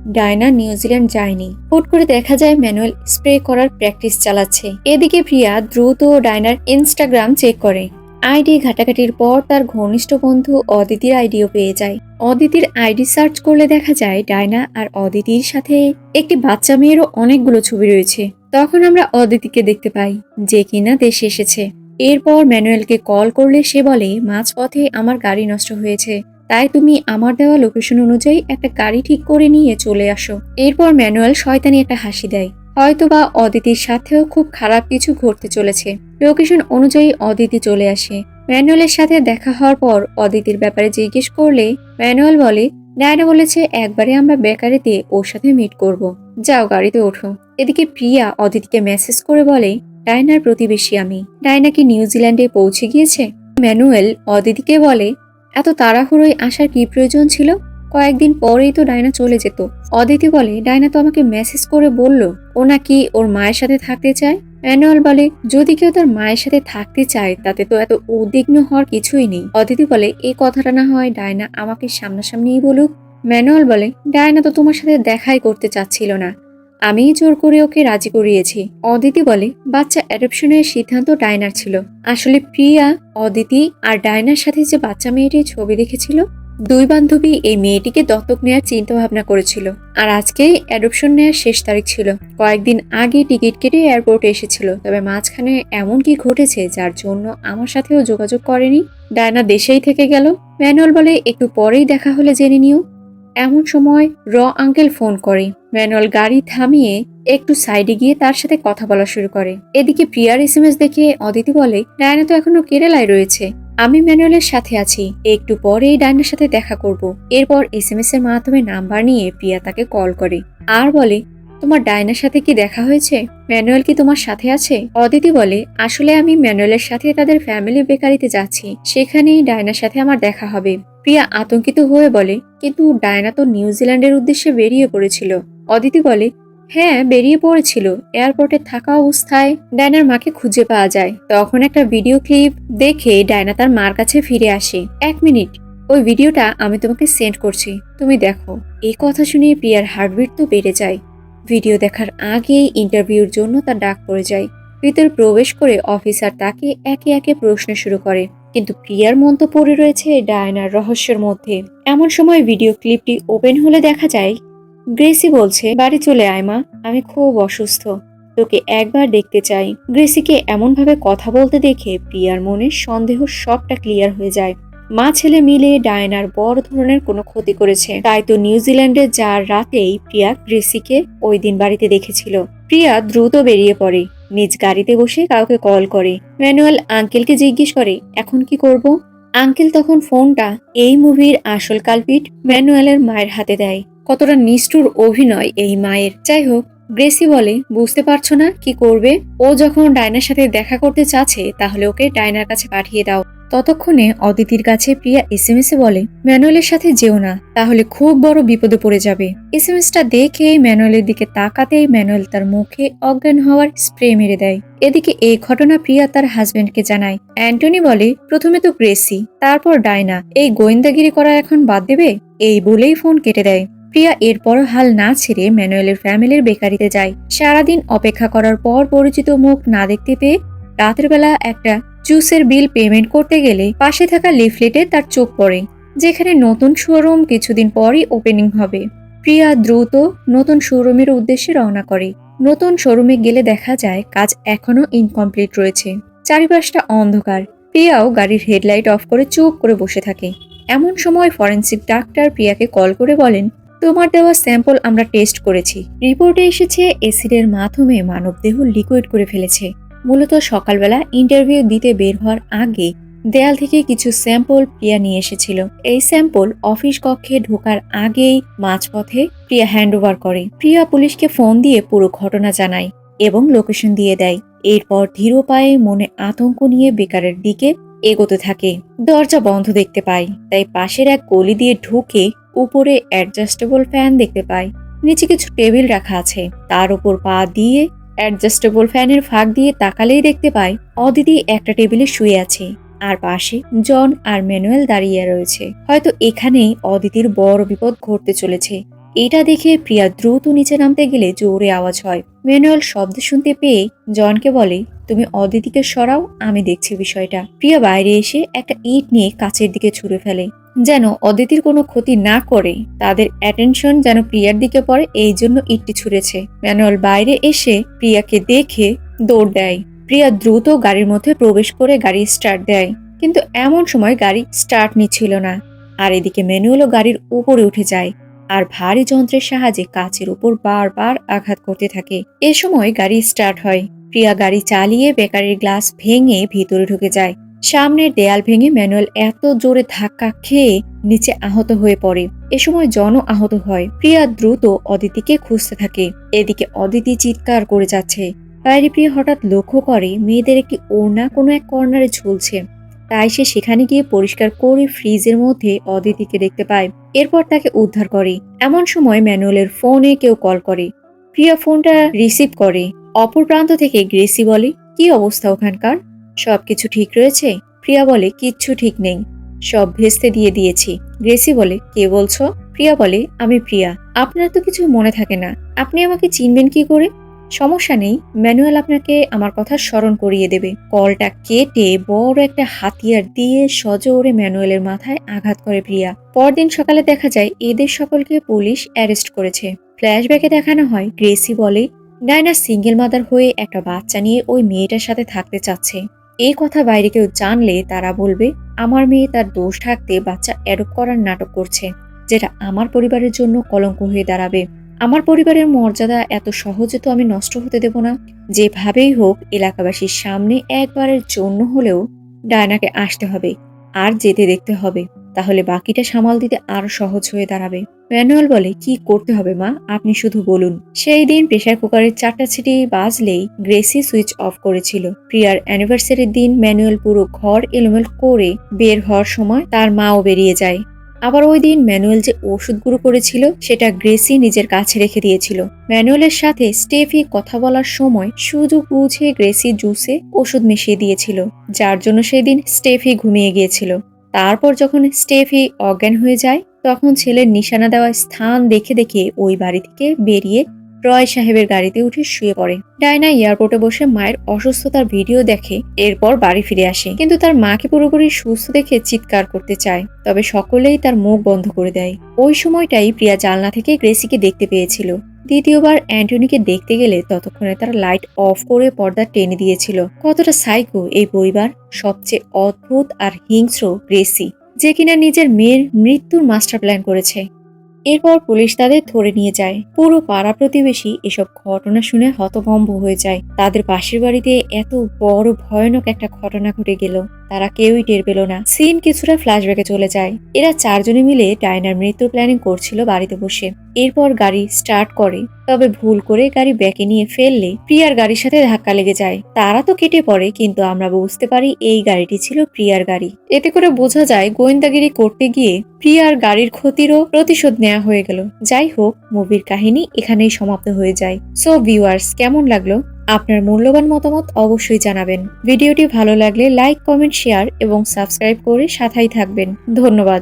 ডায়না নিউজিল্যান্ড যায়নি। হুট করে দেখা যায় ম্যানুয়েল স্প্রে করার প্র্যাকটিস চালাচ্ছে। এদিকে প্রিয়া দ্রুত ডায়নার ইনস্টাগ্রাম চেক করে। আইডি ঘাটাঘাটির পর তার ঘনিষ্ঠ বন্ধু অদিতির আইডিও পেয়ে যায়। অদিতির আইডি সার্চ করলে দেখা যায় ডায়না আর অদিতির সাথে একটি বাচ্চা মেয়েরও অনেকগুলো ছবি রয়েছে। তখন আমরা অদিতিকে দেখতে পাই, যে কিনা দেশে এসেছে। এরপর ম্যানুয়েলকে কল করলে সে বলে, মাঝপথে আমার গাড়ি নষ্ট হয়েছে, তাই তুমি আমার দেওয়া লোকেশন অনুযায়ী একটা গাড়ি ঠিক করে নিয়ে চলে আসো। এরপর ম্যানুয়েল শয়তানি একটা হাসি দেয়। হয়তোবা অদিতির সাথেও খুব খারাপ কিছু ঘটতে চলেছে। লোকেশন অনুযায়ী অদিতি চলে আসে। ম্যানুয়ালের সাথে দেখা হওয়ার পর অদিতির ব্যাপারে জিজ্ঞেস করলে ম্যানুয়াল বলে, ডায়না বলেছে একবারে আমরা বেকারিতে ওর সাথে মিট করব। যাও গাড়িতে ওঠো। এদিকে প্রিয়া অদিতিকে মেসেজ করে বলে, ডায়নার প্রতিবেশী আমি। ডায়না কি নিউজিল্যান্ডে পৌঁছে গিয়েছে? ম্যানুয়েল অদিতিকে বলে, এত তাড়াহুড়োয় আসার কি প্রয়োজন ছিল? কয়েকদিন পরেই তো ডায়না চলে যেত। অদিতি বলে, ডায়না তো আমাকে মেসেজ করে বলল ও নাকি ওর মায়ের সাথে থাকতে চায়। ম্যানুয়াল বলে, যদি কেউ তার মায়ের সাথে থাকতে চায় তাতে তো এত উদ্বিগ্ন হওয়ার কিছুই নেই। অদিতি বলে, এই কথাটা না হয় ডায়না আমাকে সামনাসামনিই বলুক। ম্যানুয়াল বলে, ডায়না তো তোমার সাথে দেখাই করতে চাচ্ছিল না, আমিই জোর করে ওকে রাজি করিয়েছি। অদিতি বলে, বাচ্চা অ্যাডপশনের সিদ্ধান্ত ডায়নার ছিল। আসলে প্রিয়া, অদিতি আর ডায়নার সাথে যে বাচ্চা মেয়েটির ছবি দেখেছিল, দুই বান্ধবী এই মেয়েটিকে দত্তক নেওয়ার চিন্তা ভাবনা করেছিল। আর আজকেই অ্যাডপশন নেওয়ার শেষ তারিখ ছিল। কয়েকদিন আগে টিকিট কেটে এয়ারপোর্টে এসেছিল, তবে মাঝখানে এমন কি ঘটেছে যার জন্য আমার সাথেও যোগাযোগ করেনি। ডায়না দেশেই থেকে গেল। ম্যানুয়াল বলে, একটু পরেই দেখা হলে জেনে নিও। এমন সময় আঙ্কেল ফোন করে। ম্যানুয়াল গাড়ি থামিয়ে একটু সাইডে গিয়ে তার সাথে কথা বলা শুরু করে। এদিকে প্রিয়ার এসএমএস দেখে অদিতি বলে, ডায়না তো এখনো কেরালায় রয়েছে, আমি ম্যানুয়ালের সাথে আছি, একটু পরেই ডায়নার সাথে দেখা করব। এরপর এসএমএস এর মাধ্যমে নাম্বার নিয়ে প্রিয়া তাকে কল করে আর বলে, তোমার ডায়নার সাথে কি দেখা হয়েছে? ম্যানুয়াল কি তোমার সাথে আছে? অদিতি বলে, আসলে আমি ম্যানুয়ালের সাথে তাদের ফ্যামিলি বেকারিতে যাচ্ছি, সেখানেই ডায়নার সাথে আমার দেখা হবে। প্রিয়া আতঙ্কিত হয়ে বলে, কিন্তু ডায়না তো নিউজিল্যান্ডের উদ্দেশ্যে বেরিয়ে পড়েছিল। অদিতি বলে, হ্যাঁ বেরিয়ে পড়েছিল। এয়ারপোর্টে থাকা অবস্থায় ডায়নার মাকে খুঁজে পাওয়া যায়। তখন একটা ভিডিও ক্লিপ দেখে ডায়না তার মার কাছে ফিরে আসে। 1 মিনিট, ওই ভিডিওটা আমি তোমাকে সেন্ড করছি, তুমি দেখো। এই কথা শুনে প্রিয়ার হার্টবিট তো বেড়ে যায়। ভিডিও দেখার আগেই ইন্টারভিউর জন্য তার ডাক পড়ে যায়। ভিতর প্রবেশ করে অফিসার তাকে একে একে প্রশ্ন শুরু করে, কিন্তু প্রিয়ার মন তো পড়ে রয়েছে ডায়নার রহস্যের মধ্যে। এমন সময় ভিডিও ক্লিপটি ওপেন হলে দেখা যায় গ্রেসি বলছে, বাড়ি চলে আয় মা, আমি খুব অসুস্থ, তোকে একবার দেখতে চাই। গ্রেসিকে এমন ভাবে কথা বলতে দেখে প্রিয়ার মনে সন্দেহ সবটা ক্লিয়ার হয়ে যায়। মা ছেলে মিলে ডায়নার বড় ধরনের কোনো ক্ষতি করেছে। তাই তো নিউজিল্যান্ডে যার রাতেই প্রিয়া গ্রেসিকে ওই দিন বাড়িতে দেখেছিল। প্রিয়া দ্রুত বেরিয়ে পড়ে, নিজ গাড়িতে বসে কাউকে কল করে। ম্যানুয়াল আঙ্কেলকে জিজ্ঞেস করে, এখন কি করব? আঙ্কেল তখন ফোনটা এই মুভির আসল কালপিট ম্যানুয়ালের মায়ের হাতে দেয়। কতটা নিষ্ঠুর অভিনয় এই মায়ের। যাই হোক, গ্রেসি বলে, বুঝতে পারছো না কি করবে? ও যখন ডায়নার সাথে দেখা করতে চাচ্ছে তাহলে ওকে ডায়নার কাছে পাঠিয়ে দাও। ততক্ষণে অদিতির কাছে প্রিয়া এসএমএস এ বলে, ম্যানুয়ালের সাথে যেও না, তাহলে খুব বড় বিপদে পড়ে যাবে। এসএমএসটা দেখে ম্যানুয়ালের দিকে তাকাতেই ম্যানুয়াল তার মুখে অজ্ঞান হওয়ার স্প্রে মেরে দেয়। এদিকে এই ঘটনা প্রিয়া তার হাজবেন্ডকে জানায়। অ্যান্টনি বলে, প্রথমে তো গ্রেসি, তারপর ডায়না, এই গোয়েন্দাগিরি করা এখন বাদ দেবে? এই বলেই ফোন কেটে দেয়। প্রিয়া এরপরও হাল না ছেড়ে ম্যানুয়ালের ফ্যামিলির বেকারিতে যায়। সারাদিন অপেক্ষা করার পর পরিচিত মুখ না দেখতে পেয়ে রাতের বেলা একটা জুসের বিল পেমেন্ট করতে গেলে পাশে থাকা লিফলেটে তার চোখ পড়ে, যেখানে নতুন শোরুম কিছুদিন পরই ওপেনিং হবে। প্রিয়া দ্রুত নতুন শোরুমের উদ্দেশ্যে রওনা করে। নতুন শোরুমে গেলে দেখা যায় কাজ এখনো ইনকমপ্লিট রয়েছে, চারিপাশটা অন্ধকার। প্রিয়াও গাড়ির হেডলাইট অফ করে চুপ করে বসে থাকে। এমন সময় ফরেনসিক ডাক্তার প্রিয়াকে কল করে বলেন, তোমার দেওয়া স্যাম্পল আমরা টেস্ট করেছি, রিপোর্টে এসেছে অ্যাসিডের মাধ্যমে মানবদেহ লিকুইড করে ফেলেছে। মূলত সকালবেলা ইন্টারভিউ দিতে বের হওয়ার আগে দেয়াল থেকে কিছু স্যাম্পল প্রিয়া নিয়ে এসেছিল। এই স্যাম্পল অফিস কক্ষে ঢোকার আগেই মাঝপথে প্রিয়া হ্যান্ডওভার করে। প্রিয়া পুলিশকে ফোন দিয়ে পুরো ঘটনা জানায় এবং লোকেশন দিয়ে দেয়। এরপর ধীর পায়ে মনে আতঙ্ক নিয়ে বেকারের দিকে এগোতে থাকে। দরজা বন্ধ দেখতে পায়, তাই পাশের এক গলি দিয়ে ঢুকে উপরে অ্যাডজাস্টেবল ফ্যান দেখতে পায়। নিচে কিছু টেবিল রাখা আছে, তার উপর পা দিয়ে অ্যাডজাস্টেবল ফ্যানের ফাঁক দিয়ে তাকালেই দেখতে পায় অদিতি একটা টেবিলে শুয়ে আছে, আর পাশে জন আর ম্যানুয়াল দাঁড়িয়ে রয়েছে। হয়তো এখানেই অদিতির বড় বিপদ ঘটতে চলেছে। এটা দেখে প্রিয়া দ্রুত নিচে নামতে গেলে জোরে আওয়াজ হয়। ম্যানুয়াল শব্দ শুনতে পেয়ে জনকে বলে, তুমি অদিতিকে সরাও, আমি দেখছি বিষয়টা। প্রিয়া বাইরে এসে একটা ইট নিয়ে কাচের দিকে ছুঁড়ে ফেলে, যেন অদিতির কোনো ক্ষতি না করে তাদের অ্যাটেনশন যেন প্রিয়ার দিকে পড়ে, এই জন্য ইটটি ছুঁড়েছে। ম্যানুয়াল বাইরে এসে প্রিয়াকে দেখে দৌড় দেয়। প্রিয়া দ্রুত গাড়ির মধ্যে প্রবেশ করে গাড়ি স্টার্ট দেয়, কিন্তু এমন সময় গাড়ি স্টার্ট নিচ্ছিল না। আর এদিকে ম্যানুয়ালও গাড়ির উপরে উঠে যায়। আর ভারী যন্ত্রের সাহায্যে কাচের উপর বারবার আঘাত করতে থাকে। এ সময় গাড়ি স্টার্ট হয়। প্রিয়া গাড়ি চালিয়ে বেকারির গ্লাস ভেঙে ভিতরে ঢুকে যায়। সামনের দেয়াল ভেঙে ম্যানুয়াল এত জোরে ধাক্কা খেয়ে নিচে আহত হয়ে পড়ে। এ সময় জন আহত হয়। প্রিয়া দ্রুত অদিতিকে খুঁজতে থাকে। এদিকে অদিতি চিৎকার করে যাচ্ছে। বাইরে প্রিয়া হঠাৎ লক্ষ্য করে মেয়েদের একটি ওড়না কোনো এক কর্নারে ঝুলছে। তাই সে সেখানে গিয়ে পরিষ্কার করে ফ্রিজের মধ্যে অদিতিকে দেখতে পায়। এরপর তাকে উদ্ধার করে। এমন সময় ম্যানুয়ালের ফোনে কেউ কল করে। প্রিয়া ফোনটা রিসিভ করে। অপর প্রান্ত থেকে গ্রেসি বলে, কি অবস্থা ওখানকার? সবকিছু ঠিক রয়েছে? প্রিয়া বলে, কিচ্ছু ঠিক নেই, সব ভেস্তে দিয়ে দিয়েছি। গ্রেসি বলে, কে বলছো? প্রিয়া বলে, আমি প্রিয়া। আপনার তো কিছু মনে থাকে না, আপনি আমাকে চিনবেন কি করে? সমস্যা নেই, ম্যানুয়াল আপনাকে আমার কথা স্মরণ করিয়ে দেবে। কলটা কেটে বড় একটা হাতিয়ার দিয়ে সজোরে ম্যানুয়ালের মাথায় আঘাত করে প্রিয়া। পরদিন সকালে দেখা যায় এদের সকলকে পুলিশ অ্যারেস্ট করেছে। ফ্ল্যাশব্যাকে দেখানো হয় গ্রেসি বলে, ডায়না সিঙ্গেল মাদার হয়ে একটা বাচ্চা নিয়ে ওই মেয়েটার সাথে থাকতে চাচ্ছে। এই কথা বাইরে কেউ জানলে তারা বলবে আমার মেয়ে তার দোষ ঢাকতে বাচ্চা অ্যাডপ্ট করার নাটক করছে, যেটা আমার পরিবারের জন্য কলঙ্ক হয়ে দাঁড়াবে। আমার পরিবারের মর্যাদা এত সহজে তো আমি নষ্ট হতে দেব না। যেভাবেই হোক এলাকাবাসীর সামনে একবারের জন্য হলেও ডায়নাকে আসতে হবে আর যেতে দেখতে হবে, তাহলে বাকিটা সামাল দিতে আরো সহজ হয়ে দাঁড়াবে। ম্যানুয়াল বলে, কি করতে হবে মা, আপনি শুধু বলুন। সেই দিন প্রেসার কুকারের 4টা সিটি বাজলেই গ্রেসি সুইচ অফ করেছিল। প্রিয়ার অ্যানিভার্সারির দিন ম্যানুয়াল পুরো ঘর এলোমেল করে বের হওয়ার সময় তার মাও বেরিয়ে যায়। আবার ওই দিন ম্যানুয়াল যে ওষুধগুলো করেছিল সেটা গ্রেসি নিজের কাছে রেখে দিয়েছিল। ম্যানুয়ালের সাথে স্টেফি কথা বলার সময় সুযোগ বুঝে গ্রেসি জুসে ওষুধ মিশিয়ে দিয়েছিল, যার জন্য সেদিন স্টেফি ঘুমিয়ে গিয়েছিল। তারপর যখন স্টেফি অজ্ঞান হয়ে যায় তখন ছেলের নিশানা দেওয়া স্থান দেখে দেখে ওই বাড়ি থেকে বেরিয়ে রয় সাহেবের গাড়িতে উঠে শুয়ে পড়ে। ডায়না এয়ারপোর্টে বসে মায়ের অসুস্থতার ভিডিও দেখে, এরপর বাড়ি ফিরে আসে। কিন্তু তার মাকে পুরোপুরি সুস্থ দেখে চিৎকার করতে চায়, তবে সকলেই তার মুখ বন্ধ করে দেয়। ওই সময়টাই প্রিয়া জানলা থেকে গ্রেসিকে দেখতে পেয়েছিল। দ্বিতীয়বার অ্যান্টনিকে দেখতে গেলে ততক্ষণে তারা লাইট অফ করে পর্দা টেনে দিয়েছিল। কতটা সাইকো এই পরিবার! সবচেয়ে অদ্ভুত আর হিংস্র গ্রেসি, যে কিনা নিজের মেয়ের মৃত্যুর মাস্টার প্ল্যান করেছে। এরপর পুলিশ তাদের ধরে নিয়ে যায়। পুরো পাড়া প্রতিবেশী এসব ঘটনা শুনে হতভম্ব হয়ে যায়। তাদের পাশের বাড়িতে এত বড় ভয়ানক একটা ঘটনা ঘটে গেল, তারা কেউই টের পেল না। সিন কিছুটা ফ্ল্যাশব্যাকে চলে যায়। এরা 4জনে মিলে ডায়নার মৃত্যুর প্ল্যানিং করছিল বাড়িতে বসে। এরপর গাড়ি স্টার্ট করে, তবে ভুল করে গাড়ি ব্যাকে নিয়ে ফেললে প্রিয়ার গাড়ির সাথে ধাক্কা লেগে যায়। তারা তো কেটে পড়ে, কিন্তু আমরা বুঝতে পারি এই গাড়িটি ছিল প্রিয়ার গাড়ি। এতে করে বোঝা যায় গোয়েন্দাগিরি করতে গিয়ে প্রিয়ার গাড়ির ক্ষতিরও প্রতিশোধ নেওয়া হয়ে গেল। যাই হোক, মুভির কাহিনী এখানেই সমাপ্ত হয়ে যায়। সো ভিউয়ার্স, কেমন লাগলো? আপনার মূল্যবান মতামত অবশ্যই জানাবেন। ভিডিওটি ভালো লাগলে লাইক, কমেন্ট, শেয়ার এবং সাবস্ক্রাইব করে সাথেই থাকবেন। ধন্যবাদ।